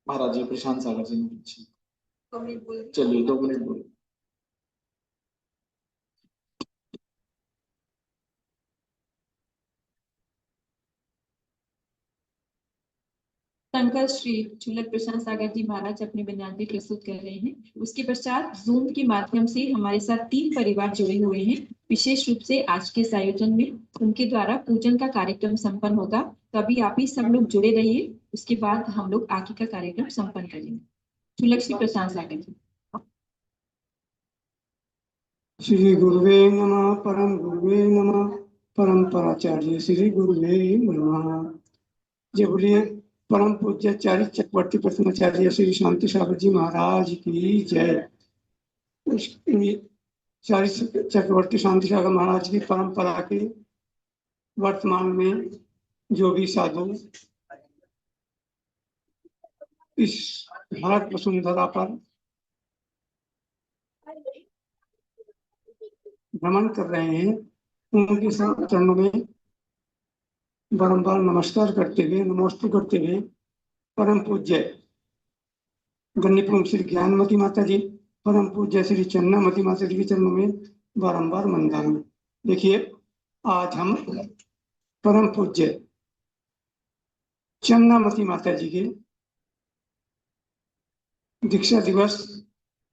महाराज जी, प्रशांत सागर जी। चलिए 2 मिनट बोले। शंकर श्री चुलक प्रशांत सागर जी महाराज अपनी बयानती प्रस्तुत कर रहे हैं। उसके पश्चात जूम के माध्यम से हमारे साथ 3 परिवार जुड़े हुए हैं। विशेष रूप से आज के इस आयोजन में उनके द्वारा पूजन का कार्यक्रम संपन्न होगा। तभी आप ही सब लोग जुड़े रहिए, उसके बाद हम लोग आगे का कार्यक्रम संपन्न करेंगे। चुलक श्री प्रशांत सागर जी। श्री गुरुवे नमः, परम गुरुवे नमः, परम पराचार्य श्री गुरुवे नमः। जय बोलिए परम पूज्य आचार्य चक्रवर्ती प्रथमाचार्य श्री शांति सागर जी महाराज की जय। आचार्य चक्रवर्ती शांति सागर महाराज की परंपरा के वर्तमान में जो भी साधु इस भारत वसुंधरा पर भ्रमण कर रहे हैं, उनके चरणों में बारंबार नमस्कार करते हुए, नमोस्तु करते हुए परम पूज्य गण्यप्रमुख श्री ज्ञानमती माता जी, परम पूज्य श्री चन्नामती माता जी के चरणों में बारंबार वंदन। देखिए, आज हम परम पूज्य चन्नामती माता जी के दीक्षा दिवस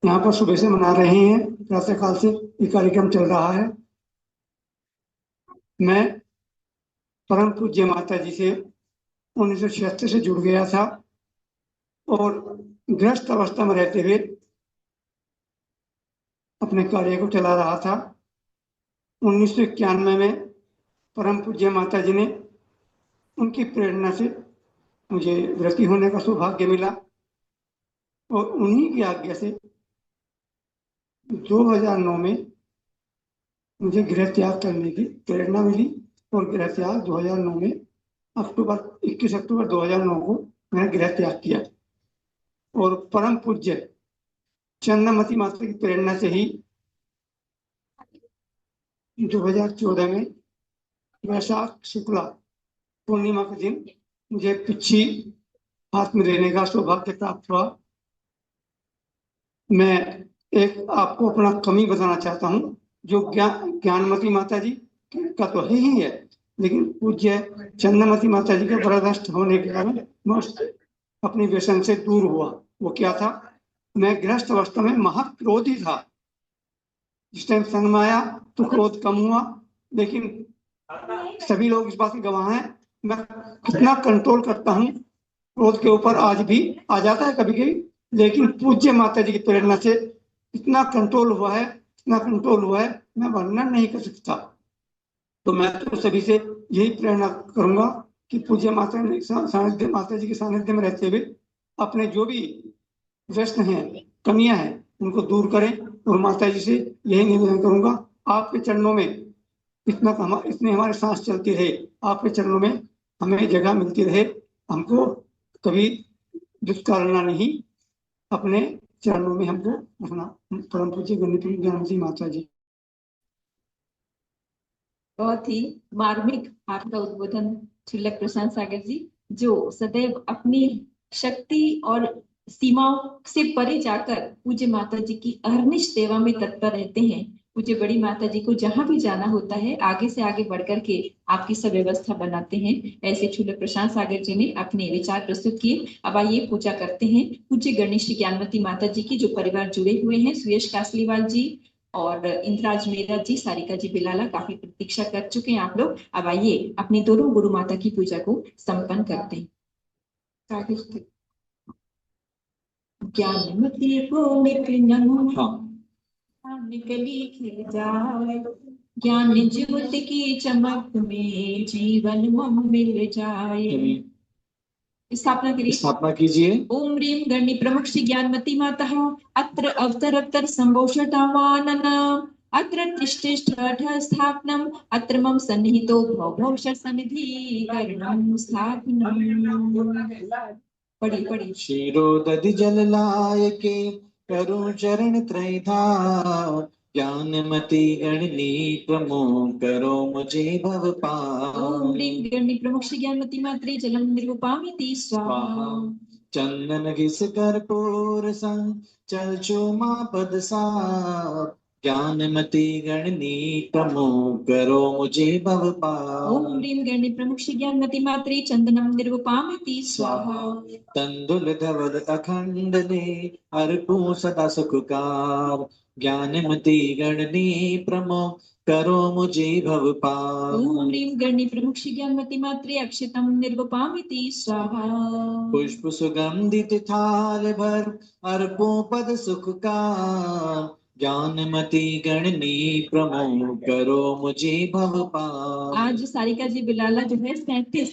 यहाँ पर सुबह से मना रहे हैं। प्रातः काल से ये कार्यक्रम चल रहा है। मैं परम पूज्य माता जी से 1976 से जुड़ गया था और गृहस्थ अवस्था में रहते हुए अपने कार्य को चला रहा था। 1991 में परम पूज्य माता जी ने, उनकी प्रेरणा से मुझे व्रती होने का सौभाग्य मिला और उन्हीं की आज्ञा से 2009 में मुझे गृह त्याग करने की प्रेरणा मिली और गृह त्याग 2009 में 21 अक्टूबर 2009 को मैंने गृह त्याग किया। और परम पूज्य चन्नामती माता की प्रेरणा से ही 2014 में वैशाख शुक्ला पूर्णिमा के दिन मुझे पिच्छी हाथ में लेने का सौभाग्य प्राप्त हुआ। मैं एक आपको अपना कमी बताना चाहता हूँ, जो ज्ञानमती माता जी का तो है ही है, लेकिन पूज्य चन्नामती माता जी का बर्दाश्त होने के कारण मैं अपनी व्यसन से दूर हुआ। वो क्या था, मैं गृहस्थ अवस्था में महाक्रोधी था। जिस टाइम संग में आया तो क्रोध कम हुआ, लेकिन सभी लोग इस बात के गवाह हैं मैं कितना कंट्रोल करता हूँ। क्रोध के ऊपर आज भी आ जाता है कभी कभी, लेकिन पूज्य माता जी की प्रेरणा से इतना कंट्रोल हुआ है, इतना कंट्रोल हुआ है, मैं वर्णन नहीं कर सकता। तो मैं तो सभी से यही प्रेरणा करूंगा कि पूज्य माता जी के सानिध्य में रहते हुए अपने जो भी व्यस्त हैं, कमियां हैं, उनको दूर करें। और माता जी से यही निवेदन करूंगा, आपके चरणों में इतने हमारे सांस चलती रहे, आपके चरणों में हमें जगह मिलती रहे, हमको कभी दुष्कारना नहीं, अपने चरणों में हमको रखना। परम पूज्य गणित ज्ञान जी माता जी। बहुत ही मार्मिक आपका उद्बोधन क्षुल्लक प्रशांत सागर जी, जो सदैव अपनी शक्ति और सीमाओं से परे जाकर पूज्य माता जी की अहर्निश सेवा में तत्पर रहते हैं। पूज्य बड़ी माता जी को जहां भी जाना होता है आगे से आगे बढ़ करके आपकी सब व्यवस्था बनाते हैं। ऐसे क्षुल्लक प्रशांत सागर जी ने अपने विचार प्रस्तुत किए। अब आइए पूजा करते हैं पूज्य गणेश ज्ञानवती माता जी की, जो परिवार जुड़े हुए हैं, सुयश कासलीवाल जी और इंद्राज मेरा जी, सारिका जी बिलाला, काफी प्रतीक्षा कर चुके हैं आप लोग। अब आइए अपनी दोनों गुरु माता की पूजा को संपन्न करते हैं। ज्ञानमती को निकली खिल जाए, ज्ञान ज्योति की चमक में जीवन मम मिल जाए। स्थापना कीजिए। ओम ह्रीं गणी प्रमुख श्री ज्ञानमती माता अत्र अवतर संभोषतावानन अत्र तिष्ठिष्ठ स्थापनम अत्र मम सन्निहितो भव सन्निधि करणम स्थापनम। पढ़ी क्षीरोदधि जल लाय के करुण चरण त्रैधार, ज्ञानमती गणनी प्रमोद करो मुझे भव पार। ओम ह्रीं गणी प्रमुख श्री ज्ञानमती मात्रे जलम निर्वपामिति स्वाहा। चंदन घिस कर्पूर संग चल चूमा पद सार, ज्ञानमती गणनी प्रमोद करो मुझे भव पार। ओम ह्रीं गणी प्रमुख श्री ज्ञानमती मात्रे चंदनम निर्वपामिति स्वाहा। तंदुल धवल अखंड ने अर्पू सदा सुखकार, ज्ञानमती गणनी प्रमोद करो मुझे भव पार। ओम ह्रीं गणी प्रमुख श्री ज्ञानमती मात्रे अक्षतम निर्वपामिति स्वाहा। पुष्प सुगंधित थाल भर अर्पो पद सुखकार, ज्ञानमती गणनी प्रमोद करो मुझे भव पार। आज सारिका जी बिलाला जो है 37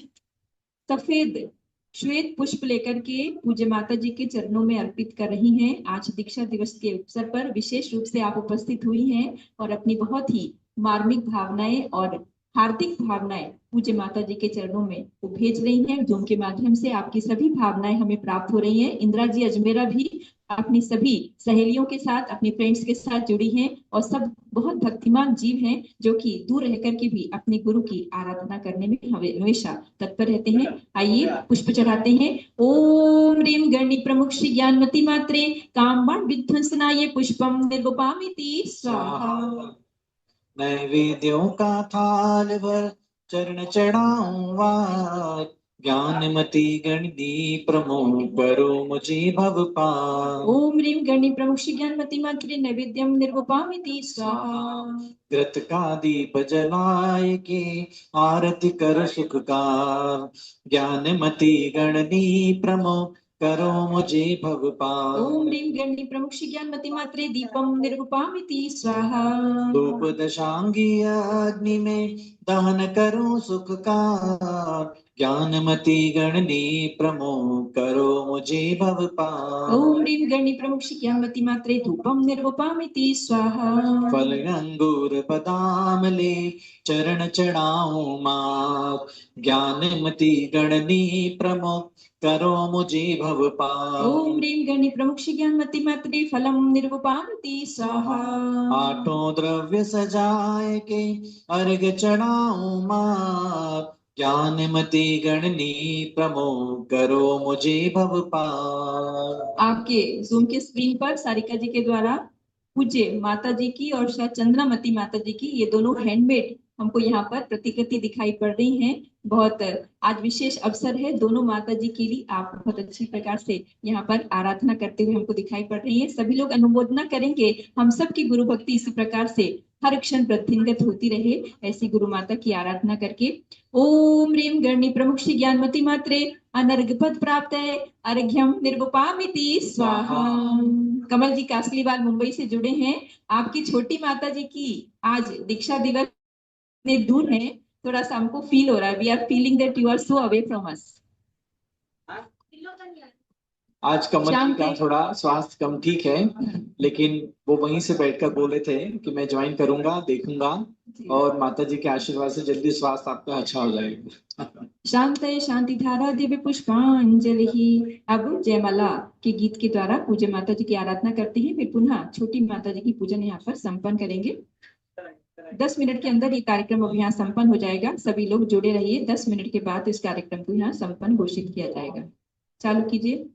सफेद श्वेत पुष्प लेकर के पूज्य माता जी के चरणों में अर्पित कर रही हैं। आज दीक्षा दिवस के अवसर पर विशेष रूप से आप उपस्थित हुई हैं और अपनी बहुत ही मार्मिक भावनाएं और हार्दिक भावनाएं पूज्य माता जी के चरणों में वो भेज रही हैं। जूम के माध्यम से आपकी सभी भावनाएं हमें प्राप्त हो रही हैं। इंदिरा जी अजमेरा भी अपनी सभी सहेलियों के साथ, अपनी फ्रेंड्स के साथ जुड़ी हैं और सब बहुत भक्तिमान जीव हैं जो कि दूर रह करके भी अपने गुरु की आराधना करने में हमेशा तत्पर रहते हैं। आइए पुष्प चढ़ाते हैं। ओम ह्रीं गणी प्रमुख श्री ज्ञानमती मात्रे कामबाण विध्वंसनाय पुष्पम निर्वपामिति स्वाहा। नैवेद्यों का थाल भर चरण चढ़ाऊं वार, ज्ञानमती गणनी प्रमोद करो मुझे भव पार। ओम ह्रीं गणी प्रमुख श्री ज्ञानमती मात्रे नैवेद्यम निर्वपामिति स्वाहा। घृत का दीप जलाए के आरती कर सुखकार, ज्ञानमती गणनी प्रमोद करो मुझे भव पार। ओम ह्रीं गणी प्रमुख श्री ज्ञानमती मात्रे दीपम निर्वपामिति स्वाहा। धूप दशांगी अग्नि में दहन करो सुखकार, ज्ञानमती गणनी प्रमोद करो मुझे भव पार। ओम ह्रीं गणी प्रमुख श्री ज्ञानमती मात्रे धूपम निर्वपामिति स्वाहा। फल अंगूर बदाम ले चरण चढ़ाऊं मार, ज्ञानमती गणनी प्रमोद करो मुझे भव पार। ओम ह्रीं गणी प्रमुख श्री ज्ञानमती मात्रे फलम निर्वपामिति स्वाहा। आठों द्रव्य सजाए के अर्घ चढ़ाऊं मार, ज्ञानमती गणनी प्रमोद करो मुझे भव पार। आपके जूम के स्क्रीन पर सारिका जी के द्वारा पूज्य माता जी की और शायद चंद्रामती माता जी की ये दोनों हैंडमेड हमको यहाँ पर प्रतिकृति दिखाई पड़ रही हैं। बहुत आज विशेष अवसर है, दोनों माता जी के लिए आप बहुत अच्छी प्रकार से यहाँ पर आराधना करते हुए हमको दिखाई पड़ रही है। सभी लोग अनुमोदना करेंगे हम सबकी गुरु भक्ति इसी प्रकार से हर क्षण वृद्धिंगत होती रहे, ऐसी गुरु माता की आराधना करके। ओम ह्रीं गणी प्रमुख श्री ज्ञानमती मात्रे अनर्घ पद प्राप्त है अर्घ्यम निर्वपामिति स्वाहा। कमल जी कासलीवाल मुंबई से जुड़े हैं। आपकी छोटी माता जी की आज दीक्षा दिवस में दूर है, थोड़ा सा हमको फील हो रहा है, we are feeling that you are so away from us. आज कमल जी का थोड़ा स्वास्थ्य कम ठीक है, लेकिन वो वहीं से बैठकर बोले थे कि मैं ज्वाइन करूंगा, देखूंगा और माता जी के आशीर्वाद से जल्दी स्वास्थ्य आपका अच्छा हो जाएगा। शांतये शांतिधारा दिव्य पुष्पांजलि। अब जयमाला के गीत के द्वारा पूज्य माता जी की आराधना करते हैं, फिर पुनः छोटी माता जी की पूजन यहाँ पर संपन्न करेंगे। 10 मिनट के अंदर ये कार्यक्रम अब यहाँ संपन्न हो जाएगा। सभी लोग जुड़े रहिए, 10 मिनट के बाद इस कार्यक्रम को यहाँ संपन्न घोषित किया जाएगा। चालू कीजिए।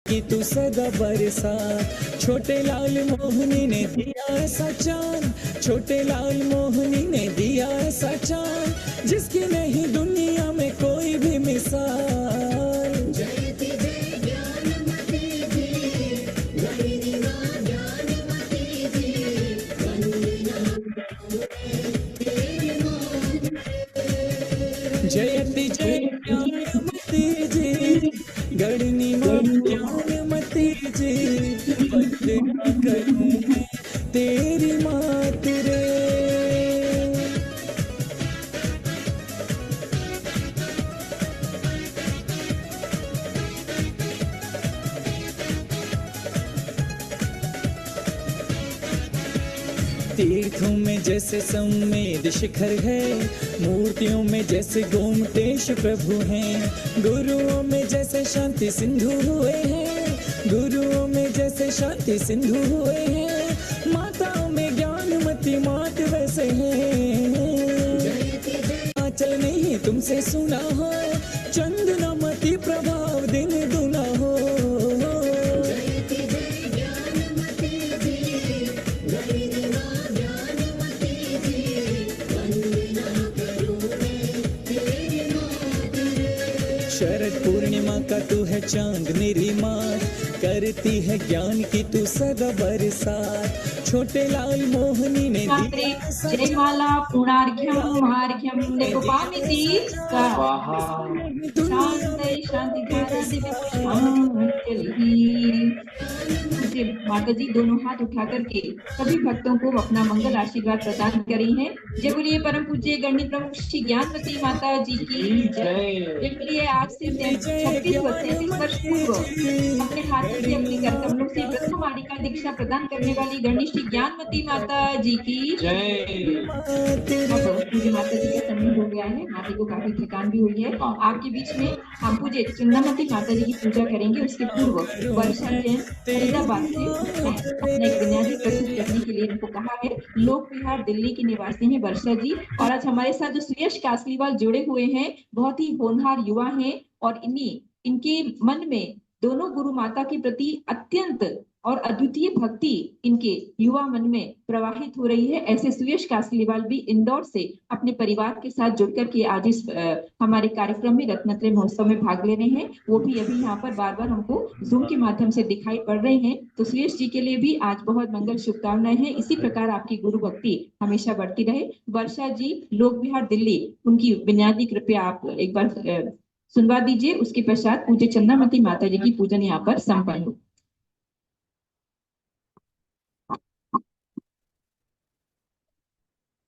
कि तू सदा बरसा, छोटे लाल मोहनी ने दिया ऐसा चांद, छोटे लाल मोहनी ने दिया ऐसा चांद, जिसकी नहीं दुनिया में कोई भी मिसाल। जयति जय ज्ञानमती जी, गणिमा ज्ञानमती जी, जयति जय ज्ञानमती जी, गणिमा ज्ञानमती जी, वंदना करूं मैं तेरी मात रे। तीर्थों में जैसे संवेद शिखर है, मूर्तियों में जैसे गोमटेश प्रभु हैं, गुरुओं में जैसे शांति सिंधु हुए हैं, गुरुओं में जैसे शांति सिंधु हुए हैं, माताओं में ज्ञानमती मात वैसे हैं। चल नहीं तुमसे सुना हो, चंदनामती प्रभाव दिन दुना हो। शरद पूर्णिमा का तू है चांदनी मात, करती है ज्ञान की तू सदा बरसात, छोटे लाल मोहनी ने जयमाला पूर्णार्घ्यम महार्घ्यम निकुपामिति शांति माता जी दोनों हाथ उठा करके सभी भक्तों को अपना मंगल आशीर्वाद प्रदान करी है। जय बोलिए परम पूज्य गणनी प्रमुख श्री ज्ञानमती माता जी की जय। जय बोलिए आज से 36 वर्ष पूर्व अपने हाथों से अपने कर कमलों से प्रथम आड़िका दीक्षा प्रदान करने वाली गणनी श्री ज्ञानमती माता जी की जय। पूज्य माता जी का समय हो गया है, माता को काफी थकान भी हुई है। आपके बीच में हम पूज्य चंद्रमती माता जी की पूजा करेंगे। उसके पूर्व वर्षा जैन फरीदाबाद से अपने एक बुनियादी प्रस्तुत करने के लिए इनको कहा है। लोक विहार दिल्ली की निवासी हैं वर्षा जी, और आज हमारे साथ जो सुयश कासलीवाल जुड़े हुए हैं, बहुत ही होनहार युवा हैं और इनके मन में दोनों गुरु माता के प्रति अत्यंत और अद्वितीय भक्ति इनके युवा मन में प्रवाहित हो रही है। ऐसे सुयश कासलीवाल भी इंदौर से अपने परिवार के साथ जुड़कर के आज इस हमारे कार्यक्रम में रत्नत्रय महोत्सव में भाग ले रहे हैं। वो भी अभी यहाँ पर बार बार हमको जूम के माध्यम से दिखाई पड़ रहे हैं। तो सुयश जी के लिए भी आज बहुत मंगल शुभकामनाएं हैं। इसी प्रकार आपकी गुरु भक्ति हमेशा बढ़ती रहे। वर्षा जी लोक विहार दिल्ली, उनकी बुनियादी कृपया आप एक बार सुनवा दीजिए। उसके पश्चात पूज्य चंद्रमती माता जी की पूजन यहाँ पर संपन्न हो।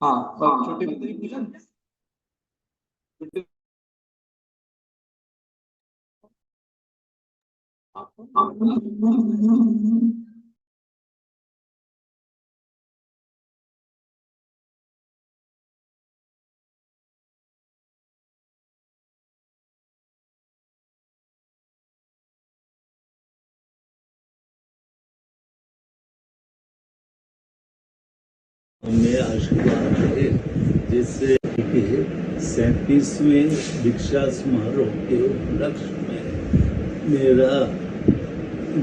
हाँ, छोटी माता जी पूजन। हमें आशीर्वाद है, जिससे 37वें दीक्षा समारोह के उपलक्ष्य में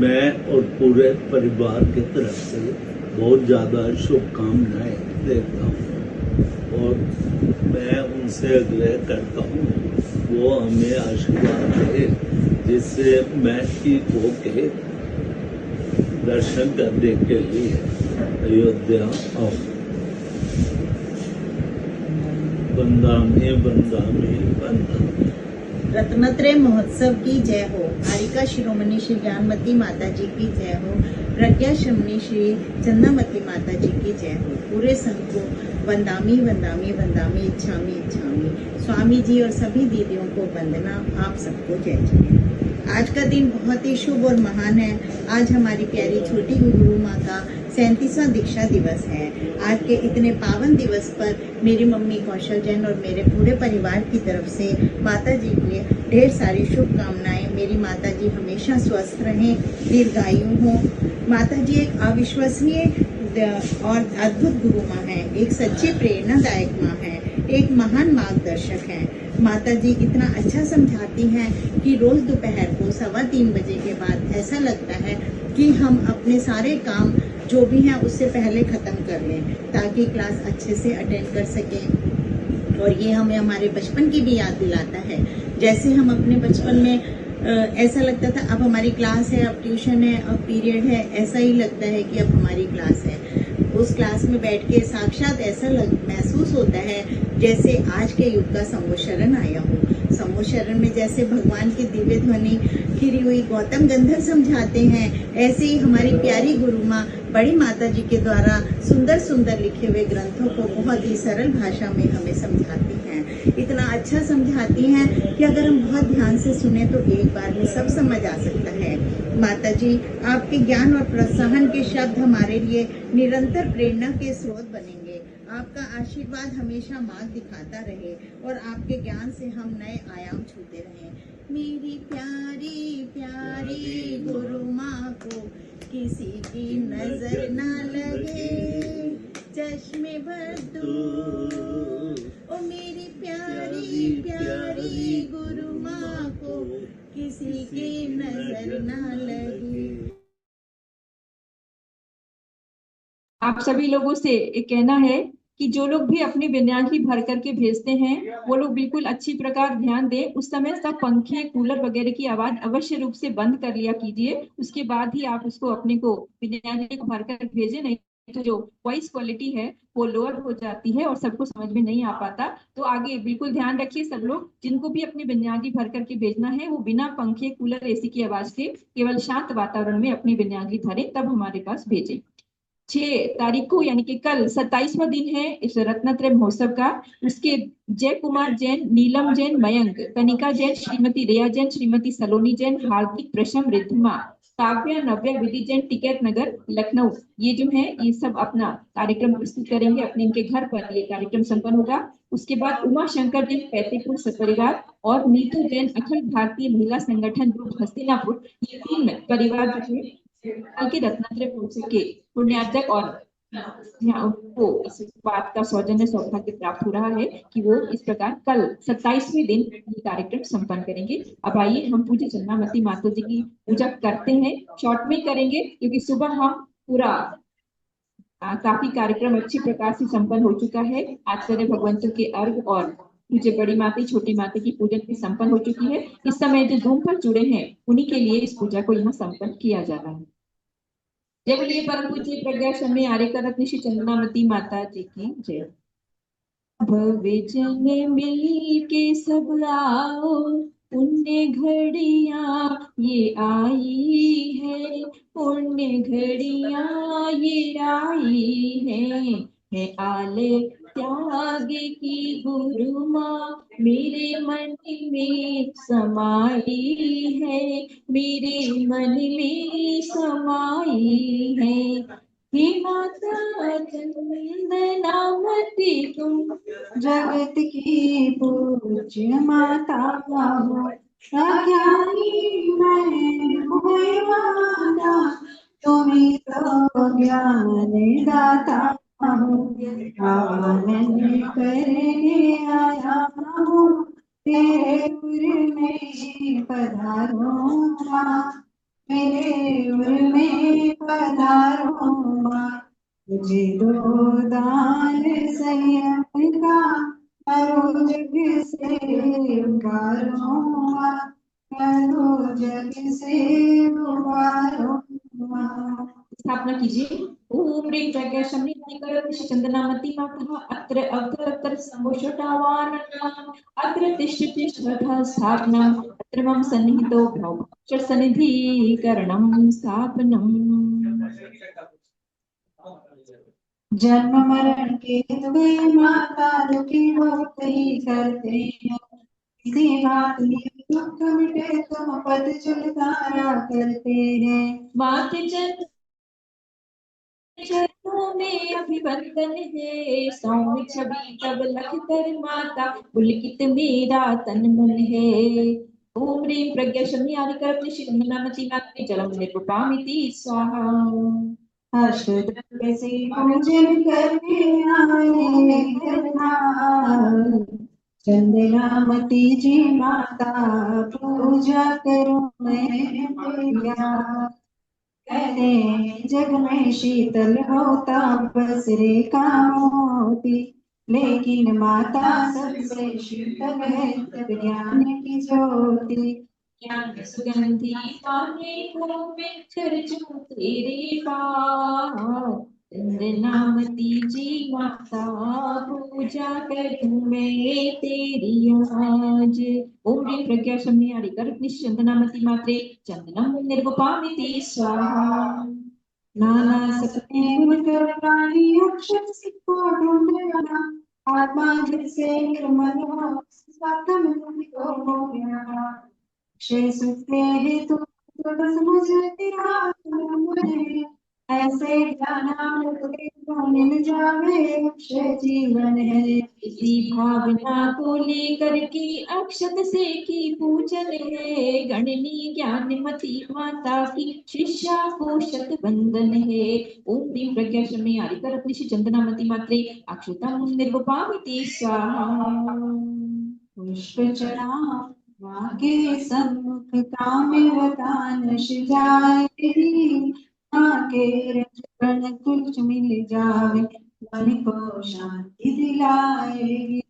मैं और पूरे परिवार की तरफ से बहुत ज़्यादा शुभकामनाएं देता हूँ और मैं उनसे आग्रह करता हूँ वो हमें आशीर्वाद दे जिससे मैं ठीक होके दर्शन करने के लिए अयोध्या आऊँ। वंदामि वंदामि वंदामि। रत्नत्रय महोत्सव की जय हो। आरिका शिरोमणि श्री ज्ञानमती माता जी की जय हो। प्रज्ञा शमनी श्री चंदामती माता जी की जय हो। पूरे संघ को वंदामि वंदामि वंदामि इच्छामि इच्छामि। स्वामी जी और सभी दीदियों को वंदना। आप सबको जय जय। आज का दिन बहुत ही शुभ और महान है। आज हमारी प्यारी छोटी गुरु माँ का 37वां दीक्षा दिवस है। आज के इतने पावन दिवस पर मेरी मम्मी कौशल जैन और मेरे पूरे परिवार की तरफ से माता जी के ढेर सारी शुभकामनाएं। मेरी माता जी हमेशा स्वस्थ रहें, दीर्घायु हों। माता जी एक अविश्वसनीय और अद्भुत गुरु माँ है, एक सच्ची प्रेरणादायक माँ है, एक महान मार्गदर्शक है। माता जी इतना अच्छा समझाती हैं कि रोज दोपहर को 3:15 बजे के बाद ऐसा लगता है कि हम अपने सारे काम जो भी हैं उससे पहले ख़त्म कर लें ताकि क्लास अच्छे से अटेंड कर सकें। और ये हमें हमारे बचपन की भी याद दिलाता है। जैसे हम अपने बचपन में ऐसा लगता था अब हमारी क्लास है, अब ट्यूशन है, अब पीरियड है, ऐसा ही लगता है कि अब हमारी क्लास है। उस क्लास में बैठ के साक्षात ऐसा महसूस होता है जैसे आज के युग का संवत्सरण आया हो। संवत्सरण में जैसे भगवान की दिव्य ध्वनि खिरी हुई गौतम गंधर समझाते हैं, ऐसे ही हमारी प्यारी गुरु माँ बड़ी माता जी के द्वारा सुंदर सुंदर लिखे हुए ग्रंथों को बहुत ही सरल भाषा में हमें समझाती हैं। इतना अच्छा समझाती हैं कि अगर हम बहुत ध्यान से सुने तो एक बार में सब समझ आ सकता है। माता जी आपके ज्ञान और प्रोत्साहन के शब्द हमारे लिए निरंतर प्रेरणा के स्रोत बनेंगे। आपका आशीर्वाद हमेशा मार्ग दिखाता रहे और आपके ज्ञान से हम नए आयाम छूते रहें। मेरी प्यारी प्यारी गुरु माँ को किसी की नजर ना लगे, चश्मे भर दूर। ओ मेरी प्यारी प्यारी गुरु माँ को किसी की नजर ना लगे। आप सभी लोगों से एक कहना है कि जो लोग भी अपनी विन्यासी भर करके भेजते हैं वो लोग बिल्कुल अच्छी प्रकार ध्यान दें। उस समय सब पंखे कूलर वगैरह की आवाज अवश्य रूप से बंद कर लिया कीजिए। उसके बाद ही आप उसको अपने को विन्यासी को भर कर भेजें, नहीं तो जो वॉइस क्वालिटी है वो लोअर हो जाती है और सबको समझ में नहीं आ पाता। तो आगे बिल्कुल ध्यान रखिए सब लोग, जिनको भी अपनी विन्यासी भर करके भेजना है वो बिना पंखे कूलर एसी की आवाज के केवल शांत वातावरण में अपनी विन्यासी भरें, तब हमारे पास भेजें। 6 तारीख को यानी कि कल 27वां दिन है इस रत्नत्रय महोत्सव का। उसके जय कुमार जैन, नीलम जैन, मयंक, कनिका जैन, श्रीमती रेया जैन, श्रीमती सलोनी जैन, हार्दिक, प्रशम, रिद्धिमा, काव्या, नव्या, विधि जैन, टिकैत नगर, लखनऊ, ये जो है ये सब अपना कार्यक्रम प्रस्तुत करेंगे। अपने इनके घर पर ये कार्यक्रम संपन्न होगा। उसके बाद उमा शंकर जैन, पैतेपुर सपरिवार और नीतू जैन, अखिल भारतीय महिला संगठन ग्रुप हस्तिनापुर, ये 3 परिवार जो है के रत्नात्रय महोत्सव के पुण्यार्जक और उनको इस बात का सौजन्य सौभाग्य प्राप्त हो रहा है कि वो इस प्रकार कल 27वें दिन ये कार्यक्रम संपन्न करेंगे। अब आइए हम पूज्य चंद्रामती माता जी की पूजा करते हैं। शॉर्ट में करेंगे क्योंकि सुबह हम पूरा काफी कार्यक्रम अच्छी प्रकार से संपन्न हो चुका है। आचार्य भगवंतों के अर्घ और पूज्य बड़ी माता छोटी माता की पूजन भी संपन्न हो चुकी है। इस समय जो धूम पर जुड़े हैं उन्हीं के लिए इस पूजा को यहाँ संपन्न किया जा रहा है। जय बोलिए परम पूज्य प्रज्ञा शमी आर्यका रत्न श्री चंद्रामती माता जी की जय। भवजन मिल के सब आओ, पुण्य घड़िया ये आई है, पुण्य घड़िया ये आई है आले त्याग की गुरु माँ मेरे मन में समाई है, मेरे मन में समाई है। हे माता चंदनामती तुम जगत की पूज्य माता हो, अज्ञानी मैं हुई माता तुम्ही तो ज्ञान दाता हो। आनंद करने आया हूँ तेरे उर में पधारो माँ, मेरे उर में पधारो माँ। तुझे दो दान संयम का करो जग से उबारो करो जग से उबारो। स्थापना कीजिए। ओम ह्रीं प्रज्ञा शमनी चंदनामती माता अत्र अवतर संभोषटावान अत्र तिष्ठ तिष्ठतः स्थापना अत्र मम सन्निहितो भव सन्निधिकरणं स्थापनम्। जन्म मरण के दुए माता दुखी होते ही करते हैं, इसी बात दुख मिटे तुम पद चुलकारा करते हैं। मात चरणों में अभिवंदन है, सौम्य छवि तब लख कर माता पुलकित मेरा तन मन है। ओम ह्रीं प्रज्ञा शमनी आदिकर श्रीनामती मातृ जलम निरूपामिति स्वाहा। अष्टद्रव्य से पूजन करके आए चंदनामती जी माता पूजा करूं मैं प्रिया। कहते हैं जग में शीतल होता बस रेखा मोती, लेकिन माता सबसे शीतल है ज्ञान की ज्योति। ज्ञान सुगंधि पाने को मैं चर्चूं तेरे पास चंदनामती जी माता पूजा करूं मैं तेरी आज। ओम ह्रीं प्रज्ञा शमनी आदिकर चंदनामती मात्रे चंदनम निर्वपामिति स्वाहा। नाना सपने बुनकर प्राणी अक्षर सिक्को ढूंढना, आत्मा जिससे निर्मल हो स्वात्म को हो गया। अक्षय सुख के हेतु तो बस मुझे तेरा मन है, ऐसे ज्ञानामृत के तो मिल जावे अक्षय जीवन है। इसी भावना को लेकर के अक्षत से की पूजन है, गणनी ज्ञानमती माता की शिष्या को शत वंदन है। ओम ह्रीं प्रज्ञा शमनी आदिकर चंदनामती मात्रे अक्षतम निर्वपामिति स्वाहा। पुष्प चढ़ा माँ के सम्मुख काम्यवता नश जाए, माँ के रजकण कुछ मिल जावे मन को शांति दिलाएगी।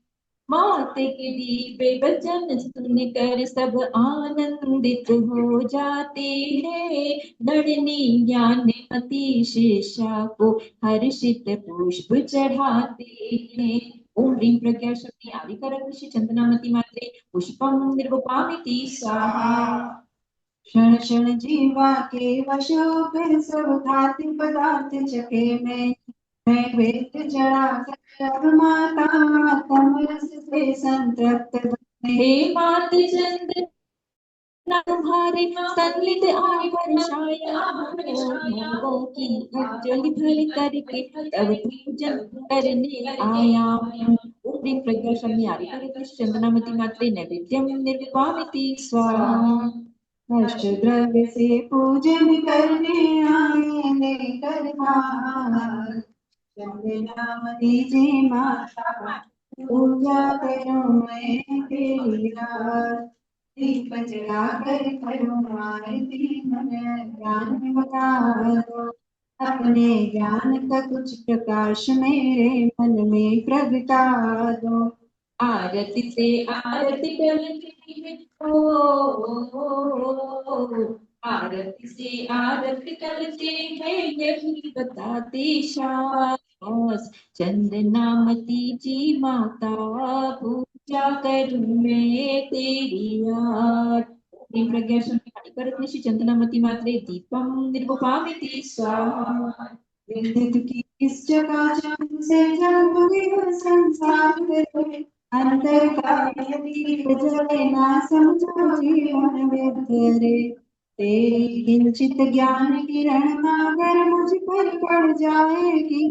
मात के दीपे वचन सुनकर सब आनंदित हो जाते हैं, नड़नी ज्ञानमती शिष्या को हर्षित पुष्प चढ़ाते हैं। ओम ह्रीं प्रज्ञा शक्ति आदिकर चंदनामती मात्रे पुष्पम निर्वपामिति स्वाहा। क्षण क्षण जीवा के वशो फिर सब खाद्य पदार्थ चके में वेद जड़ा कर माता तमरस से संतृप्त बने। हे मात चंद्र तुम्हारे सन्निध आए वर्षाया भोगों की अज्जल भर करके तब पूजन करने आया। ओम ह्रीं प्रज्ञा शमनी आदिकर चंदनामती मात्रे नैवेद्यम निर्विपामिति स्वाहा। अष्टद्रव्य से पूजन करने आए लेकर हार, चंदनामती जी माता पूजा करूं मैं तेरी रात। दीप जलाकर करूं आरती मन ज्ञान बता दो, अपने ज्ञान का कुछ प्रकाश मेरे मन में प्रगटा दो। आरती से आरती करती है आरती से आरती करते हैं यही बताते शास। चंदनामती जी माता पूजा करूं मैं तेरी याद। ह्रीं प्रज्ञा शमनी आदिकर चंदनामती मात्रे दीपम निर्वपामिति स्वाहा। विद्युत की इस चकाचौंध से जग गया संसार में, अंतर का दीप जले ना समझो जीवन व्यर्थ रे। तेरी किंचित ज्ञान किरण अगर मुझ पर पड़ जाएगी,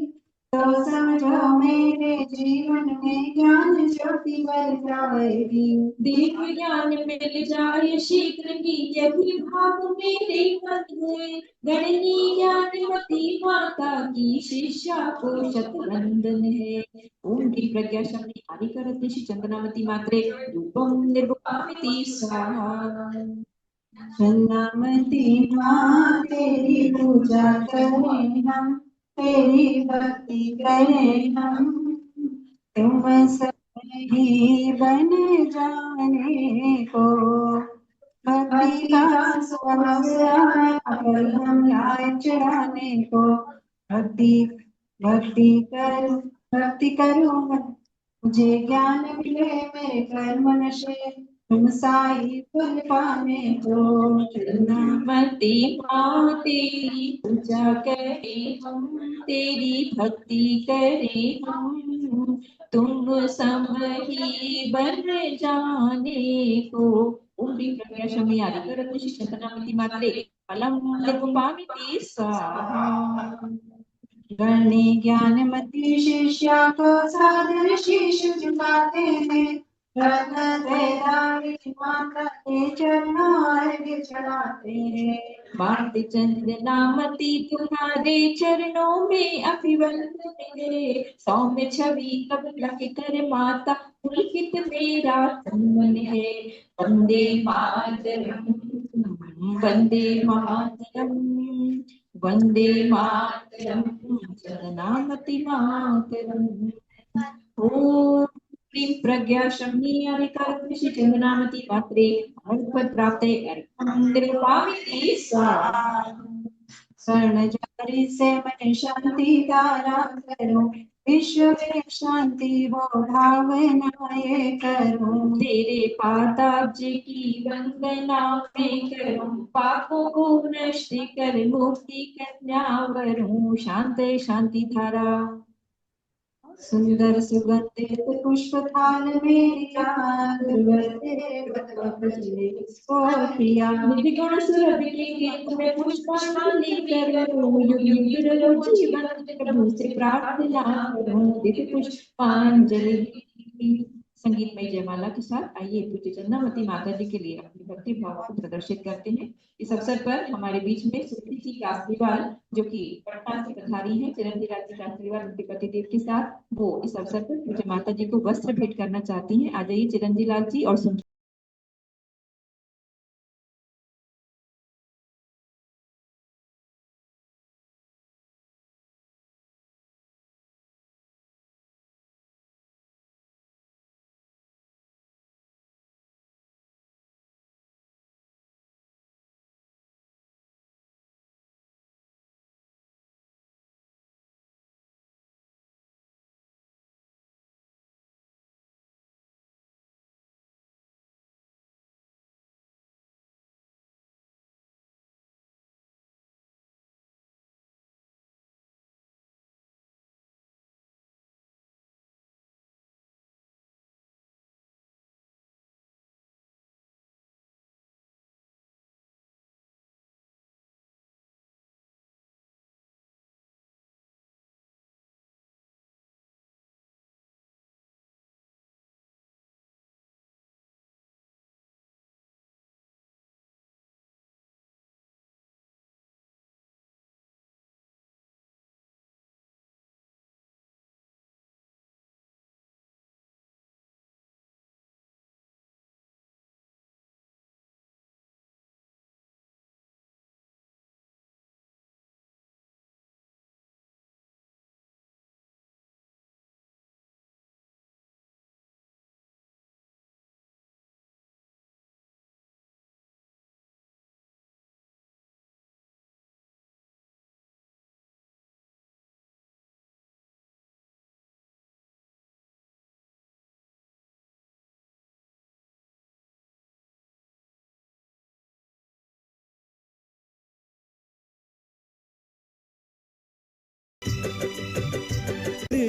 तो समझो मेरे जीवन में ज्ञान ज्योति बल जाएगी। दिव्य ज्ञान मिल जाए शीघ्र ही यही भाव मेरे मन में, गणनी ज्ञानवती माता की शिष्या को शत वंदन है। ओम ह्रीं प्रज्ञा शमनी आदिकर चंदनामती मात्रे रूपम निर्वपामिति स्वाहा। चंदनामती माँ तेरी पूजा करें हम, तेरी भक्ति करें हम, तुम सब ही बन जाने को। भक्ति का स्वभाव पर हम लाए चढ़ाने को। भक्ति भक्ति करो मुझे ज्ञान मिले मेरे कर्म नशे, तुम साई फल पाने को। चंद्रमती माँ तेरी पूजा करे हम, तेरी भक्ति करे हम, तुम सम ही बन जाने को। ओम ह्रीं प्रज्ञा शमी आदिकर चंद्रमती मात्रे फलम पामिति स्वाहा। गणे ज्ञानमती शिष्या को सादर शीश झुकाते हैं, रत्न वेदांती माता के चरणों अर्घ्य चढ़ाते हैं। मात चंदनामती तुम्हारे चरणों में अभिवंदन है, सौम्य छवि कमला के कर माता पुलकित मेरा तन मन है। वंदे मातरम वंदे मातरम वंदे मातरम चंदनामती मातरम। ओम ह्रीं प्रज्ञा शमी आदिकर चंदनामती मात्रे अमृतपद प्राप्ते अर्घ्यं स्वाहा। स्वर्ण जारी से मन शांति धारा करो, विश्व में शांति हो भावनाएं करो। तेरे पादाब्ज की वंदना में करूं, पापों को नष्ट कर मुक्ति कन्या वरूं। शांत शांति धारा सुंदर सुगंधित पुष्प थाल में निर्गुण सुरभि के केंद्र में पुष्पांजलि करूं, युग युग रहो जीवन प्रभु से प्रार्थना करूं। दिव्य पुष्पांजलि संगीतमय जयमाला के साथ आइए पूज्य चंद्रमती माता जी के लिए अपनी भक्ति भाव को प्रदर्शित करते हैं। इस अवसर पर हमारे बीच में सुप्रीत जी कासलीवाल जो कि पटना से पधारी हैं, चिरंजीवी राजी कासलीवाल उनके पतिदेव के साथ, वो इस अवसर पर पूज्य माता जी को वस्त्र भेंट करना चाहती हैं। आ जाइए चिरंजीवी लाल जी और सुन।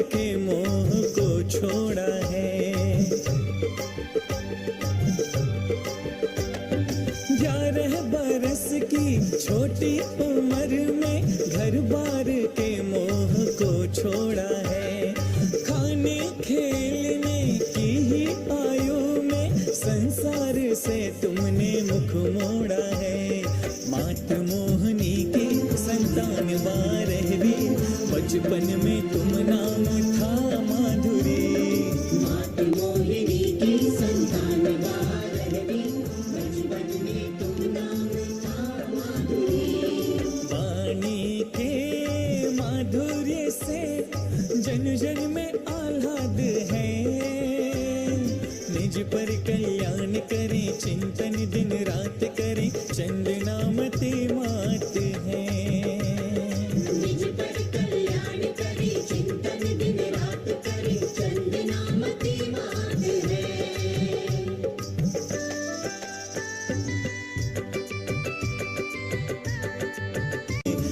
के मोह को छोड़ा है, 11 बरस की छोटी उम्र में घर बार के मोह को छोड़ा है। खाने खेलने की ही आयु में संसार से तुमने मुख मोड़ा है। मात मोहनी की संतान बारहवीं, बचपन में तुम नाम था माधुरी। मात मोहिनी की संतान बारहवीं, बचपन में तुम नाम था माधुरी। वाणी के माधुरी कल्याण करें, चिंतन दिन रात करें, चंदनामती मात है। निज पर कल्याण करे, चिंतन दिन रात करे, चंदनामती मात है।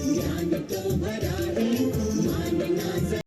ज्ञान तो भरा है, मानना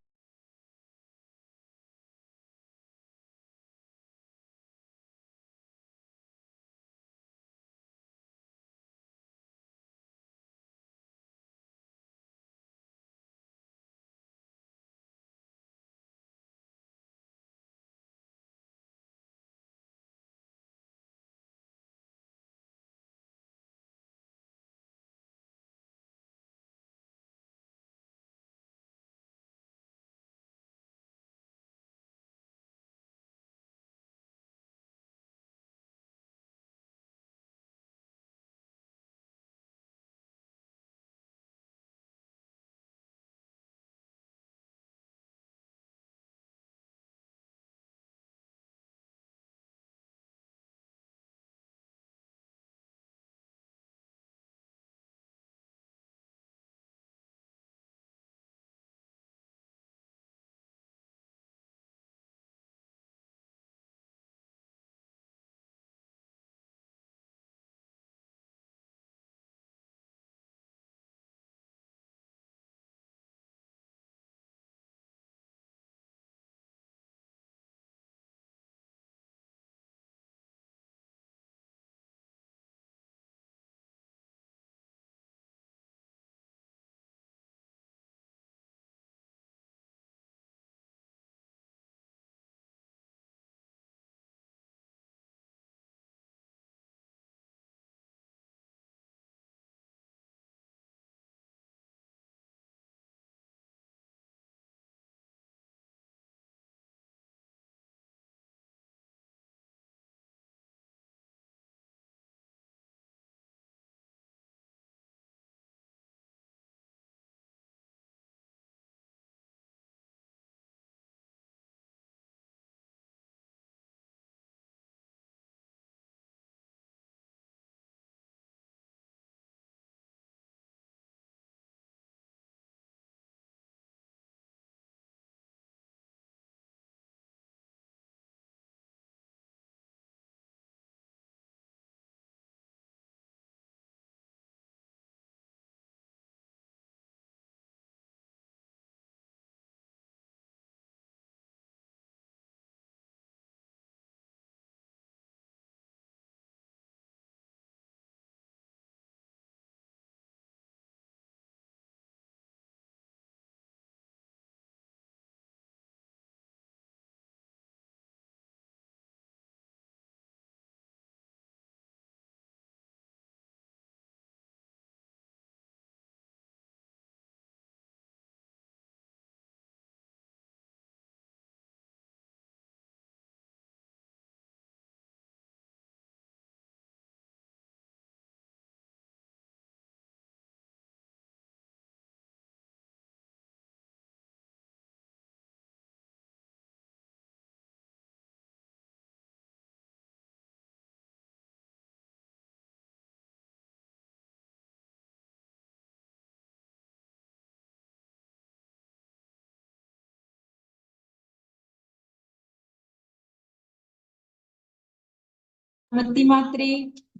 मति मात्रे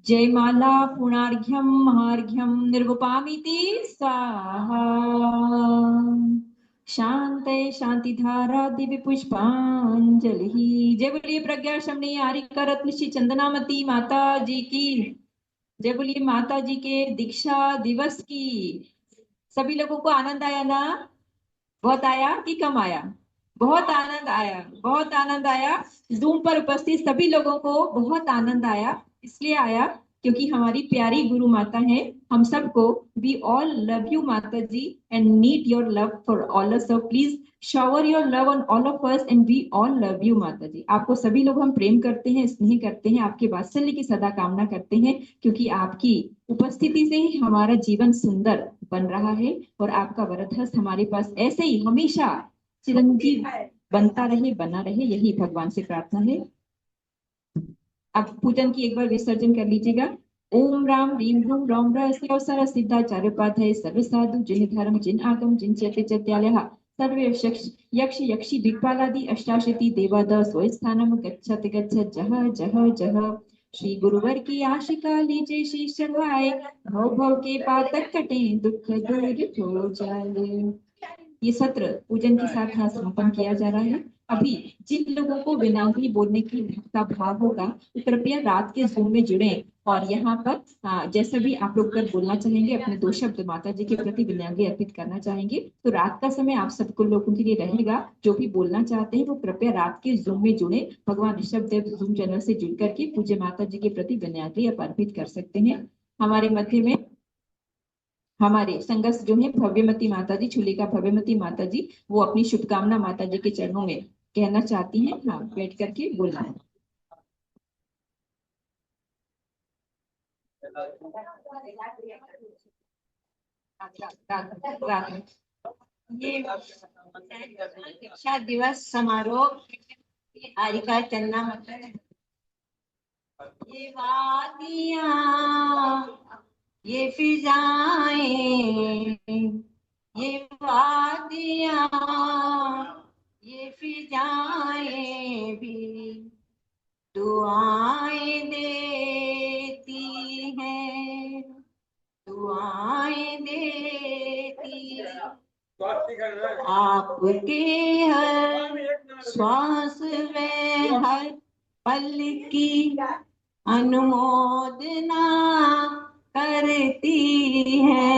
जयमाला पुणार्घ्यम महार्घ्यम निर्वपामिति स्वाहा। शांते शांतिधारा दिव्य पुष्पांजलि। जय बोलिए प्रज्ञा शमनी आरिका रत्न श्री चंदनामती माता जी की। जय बोलिए माता जी के दीक्षा दिवस की। सभी लोगों को आनंद आया ना? बहुत आया कि कम आया? बहुत आनंद आया, बहुत आनंद आया। जूम पर उपस्थित सभी लोगों को बहुत आनंद आया। इसलिए आया क्योंकि हमारी प्यारी गुरु माता है। हम सबको we all love you Mata ji and need your love for all us. So please shower your love on all of us and we all love you Mata ji. आपको सभी लोग हम प्रेम करते हैं, स्नेह करते हैं, आपके वात्सल्य की सदा कामना करते हैं, क्योंकि आपकी उपस्थिति से ही हमारा जीवन सुंदर बन रहा है और आपका वरदहस्त हमारे पास ऐसे ही हमेशा चिरंजीव बनता रहे, बना रहे, यही भगवान से प्रार्थना है। अब पूजन की एक बार विसर्जन कर लीजिएगा। ओम राम ह्रीं ह्रूं रौं रहस्य सर सिद्धाचार्योपाध्याय सर्व साधु जिन धर्म जिन आगम जिन चैत्य चैत्यालयः सर्वे यक्ष यक्षि दिक्पालादि अष्टाशीति देवाद स्वस्थानम गच्छत गच्छत जह जह जह। श्री गुरुवर की आशिका लीजिए शीश चढ़ाए, भव भव के पातक कटे दुख दूर हो जाए। ये सत्र पूजन के साथ यहाँ समापन किया जा रहा है। अभी जिन लोगों को विनागरी बोलने की का भाव होगा तो कृपया रात के जूम में जुड़े और यहाँ पर जैसा भी आप लोग अगर बोलना चाहेंगे, अपने 2 शब्द माता जी के प्रति विनागरी अर्पित करना चाहेंगे तो रात का समय आप सबको लोगों के लिए रहेगा। जो भी बोलना चाहते हैं वो कृपया रात के जूम में जुड़े, भगवान ऋषभ देव जूम चैनल से जुड़ करके पूज्य माता जी के प्रति विनागरी आप अर्पित कर सकते हैं। हमारे मध्य में हमारे संघर्ष जो है भव्यमती माता जी, छुलिका भव्यमती माता जी, वो अपनी शुभकामना माता जी के चरणों में कहना चाहती हैं। हाँ, बैठ करके बोलना है। ये शिक्षा दिवस समारोह हारिका चन्ना मतलब ये वादियाँ ये फिजाएं ये वादियाँ ये फिजाएं भी दुआएं देती हैं, दुआएं देती आपके हर श्वास में हर पल की अनुमोदना करती है।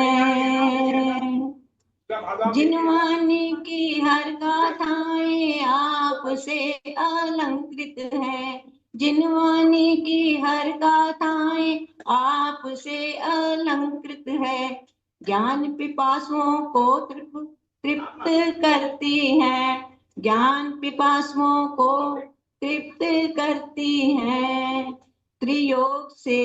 जिनवानी की हर गाथाएं आपसे अलंकृत है, जिनवानी की हर गाथाएं आपसे अलंकृत है। ज्ञान पिपासुओं को तृप्त करती है, ज्ञान पिपासुओं को तृप्त करती है। त्रियोग से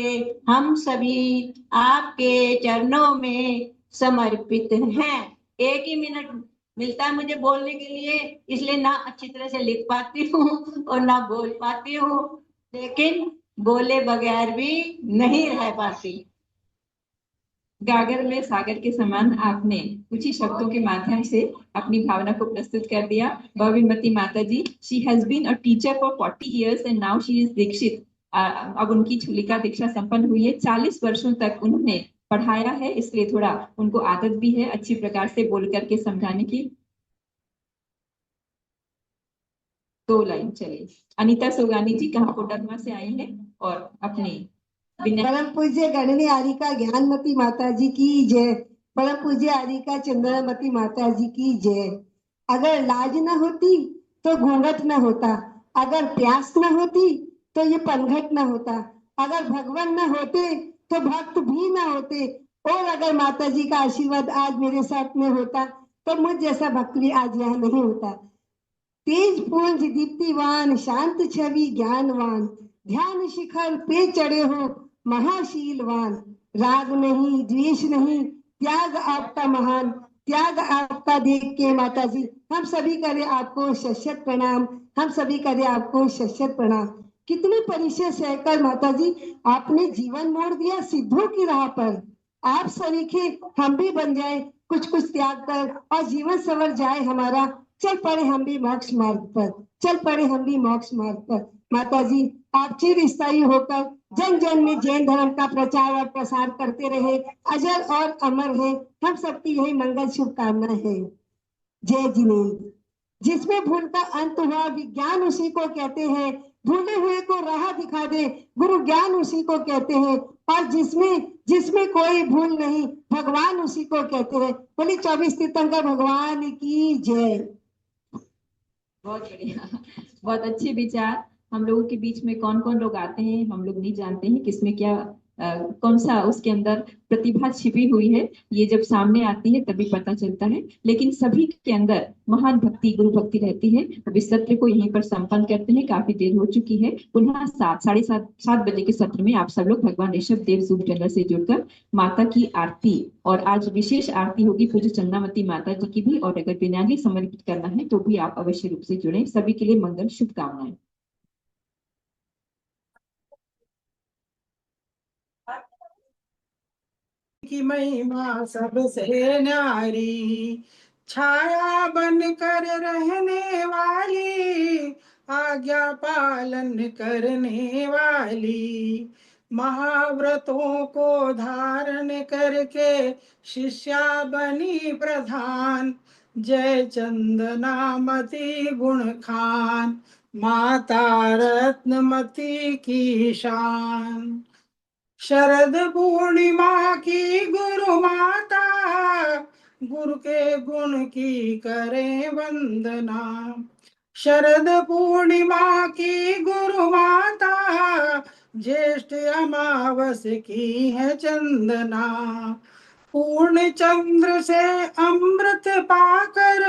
हम सभी आपके चरणों में समर्पित हैं। 1 ही मिनट मिलता है मुझे बोलने के लिए, इसलिए ना अच्छी तरह से लिख पाती हूँ और ना बोल पाती हूँ, लेकिन बोले बगैर भी नहीं रह पाती। गागर में सागर के समान आपने कुछ ही शब्दों के माध्यम से अपनी भावना को प्रस्तुत कर दिया। Bhavyamati Mata ji, she has been a teacher for 40 years and now she is dikshit. अब उनकी छुलिका दीक्षा संपन्न हुई है। 40 वर्षों तक उन्होंने पढ़ाया है, इसलिए थोड़ा उनको आदत भी है अच्छी प्रकार से बोल करके समझाने की। 2 लाइन चलिए। अनीता सोगानी जी कहाँ कोडरमा से आई है और अपनी परम पूज्य गणनी आरिका ज्ञानमती माता जी की जय। परम पूज्य आरिका चंद्रमती माता जी की जय। अगर लाज न होती तो घूंघट न होता, अगर प्यास न होती तो ये पनघट न होता, अगर भगवान न होते तो भक्त भी न होते, और अगर माता जी का आशीर्वाद आज मेरे साथ में होता तो मुझ जैसा भक्त भी आज यहाँ नहीं होता। तेज पुंज दीप्तिवान शांत छवि ज्ञानवान, ध्यान शिखर पे चढ़े हो महाशीलवान। राग नहीं द्वेष नहीं त्याग आपका महान, त्याग आपका देख के माता जी हम सभी करें आपको शत प्रणाम, हम सभी करें आपको शत प्रणाम। कितने परिचय सहकर माता जी आपने जीवन मोड़ दिया सिद्धों की राह पर। आप सरीखे हम भी बन जाए कुछ कुछ त्याग कर और जीवन संवर जाए हमारा। चल पड़े हम भी मोक्ष मार्ग पर, चल पड़े हम भी मोक्ष मार्ग पर। माता जी आप चिरस्थायी होकर जन जन में जैन धर्म का प्रचार और प्रसार करते रहे, अजर और अमर है। हम सबकी यही मंगल शुभकामना है। जय जिनेन्द्र। जिसमें भूल का अंत हुआ विज्ञान उसी को कहते हैं, भूले हुए को राह दिखा दे गुरु ज्ञान उसी को कहते हैं, और जिसमें कोई भूल नहीं भगवान उसी को कहते हैं। बोली 24 तीर्थंकर भगवान की जय। बहुत बढ़िया, बहुत अच्छे विचार। हम लोगों के बीच में कौन कौन लोग आते हैं हम लोग नहीं जानते हैं, किसमें क्या कौन सा उसके अंदर प्रतिभा छिपी हुई है, ये जब सामने आती है तभी पता चलता है। लेकिन सभी के अंदर महान भक्ति गुरु भक्ति रहती है। अब इस सत्र को यहीं पर संपन्न करते हैं, काफी देर हो चुकी है। पुनः 7 बजे के सत्र में आप सब लोग भगवान ऋषभ देव जूम चैनल से जुड़कर माता की आरती, और आज विशेष आरती होगी पूज्य चंद्रामती माता जी की भी, और अगर विनागी समर्पित करना है तो भी आप अवश्य रूप से जुड़े। सभी के लिए मंगल शुभकामनाएं। की महिमा सबसे न्यारी, छाया बनकर रहने वाली, आज्ञा पालन करने वाली, महाव्रतों को धारण करके शिष्या बनी प्रधान, जय चंदनामती गुण खान, माता रत्नमती की शान। शरद पूर्णिमा की गुरु माता, गुरु के गुण की करें वंदना। शरद पूर्णिमा की गुरु माता, ज्येष्ठ अमावस की है चंदना। पूर्ण चंद्र से अमृत पाकर,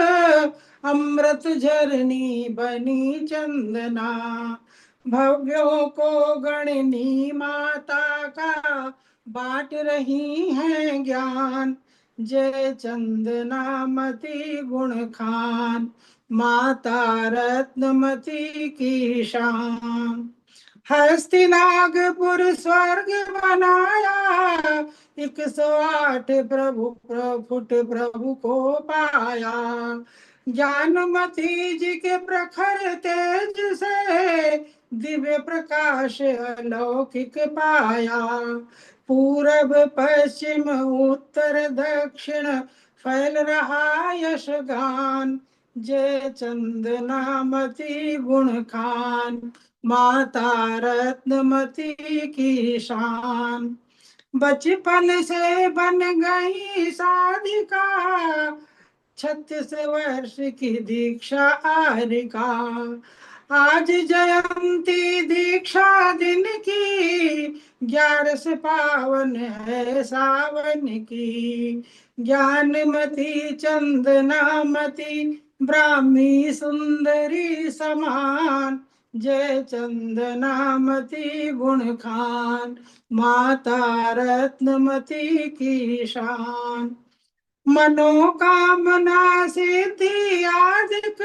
अमृत झरनी बनी चंदना। भव्यों को गणनी माता का बांट रही है ज्ञान, जय चंदनामती गुण खान, माता रत्नमती की शान। हस्तिनागपुर स्वर्ग बनाया, 108 फुट प्रभु को पाया। ज्ञानमती जी के प्रखर तेज से, दिव्य प्रकाश अलौकिक पाया। पूरब पश्चिम उत्तर दक्षिण फैल रहा यश गान, जय चंदनामती गुण खान, माता रत्नमती की शान। बचपन से बन गई साधिका, 36 वर्ष की दीक्षा आरिका। आज जयंती दीक्षा दिन की, 11 पावन है सावन की। ज्ञानमती चंदनामती, ब्राह्मी सुंदरी समान, जय चंदनामती गुण खान, माता रत्नमती की शान। मनोकामना सिद्धि आदिक,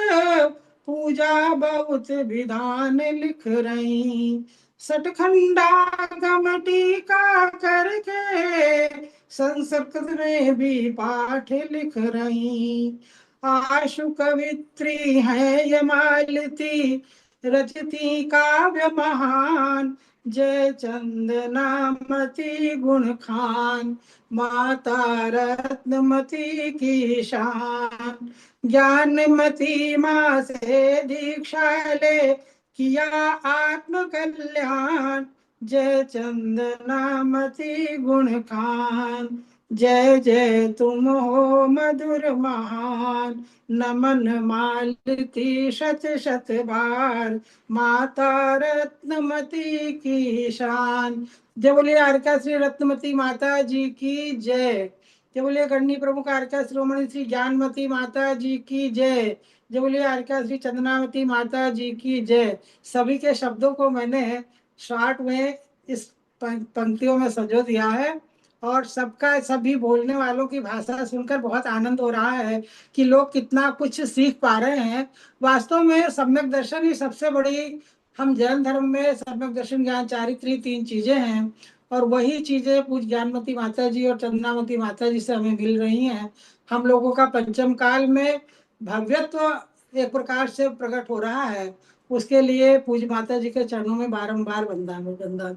पूजा बहुत विधान लिख रही। सठखंडागम टीका करके, संस्कृत में भी पाठ लिख रही। आशु कवित्री है यमालती, रचती काव्य महान, जय चंदनामती गुण खान, माता रत्नमती की शान। ज्ञानमती माँ से दीक्षा ले, किया आत्म कल्याण, जय चंदनामती गुण खान। जय जय तुम हो मधुर महान, नमन मालती शत शत बार, माता रत्नमती की शान। जय बोलिए आरका श्री रत्नमती माता जी की जय। जय बोलिए गणनी प्रमुख आरका श्रोमणी श्री ज्ञानमती माता जी की जय। जय बोलिए आरका श्री चंदनामती माता जी की जय। सभी के शब्दों को मैंने शॉर्ट में इस पंक्तियों में सजो दिया है, और सबका सभी बोलने वालों की भाषा सुनकर बहुत आनंद हो रहा है कि लोग कितना कुछ सीख पा रहे हैं। वास्तव में सम्यक दर्शन ही सबसे बड़ी, हम जैन धर्म में सम्यक दर्शन ज्ञान चारित्री 3 चीजें हैं, और वही चीजें पूज्य ज्ञानमती माता जी और चंदनामती माता जी से हमें मिल रही हैं। हम लोगों का पंचम काल में भव्यत्व एक प्रकार से प्रकट हो रहा है, उसके लिए पूज्य माता जी के चरणों में बारंबार वंदन।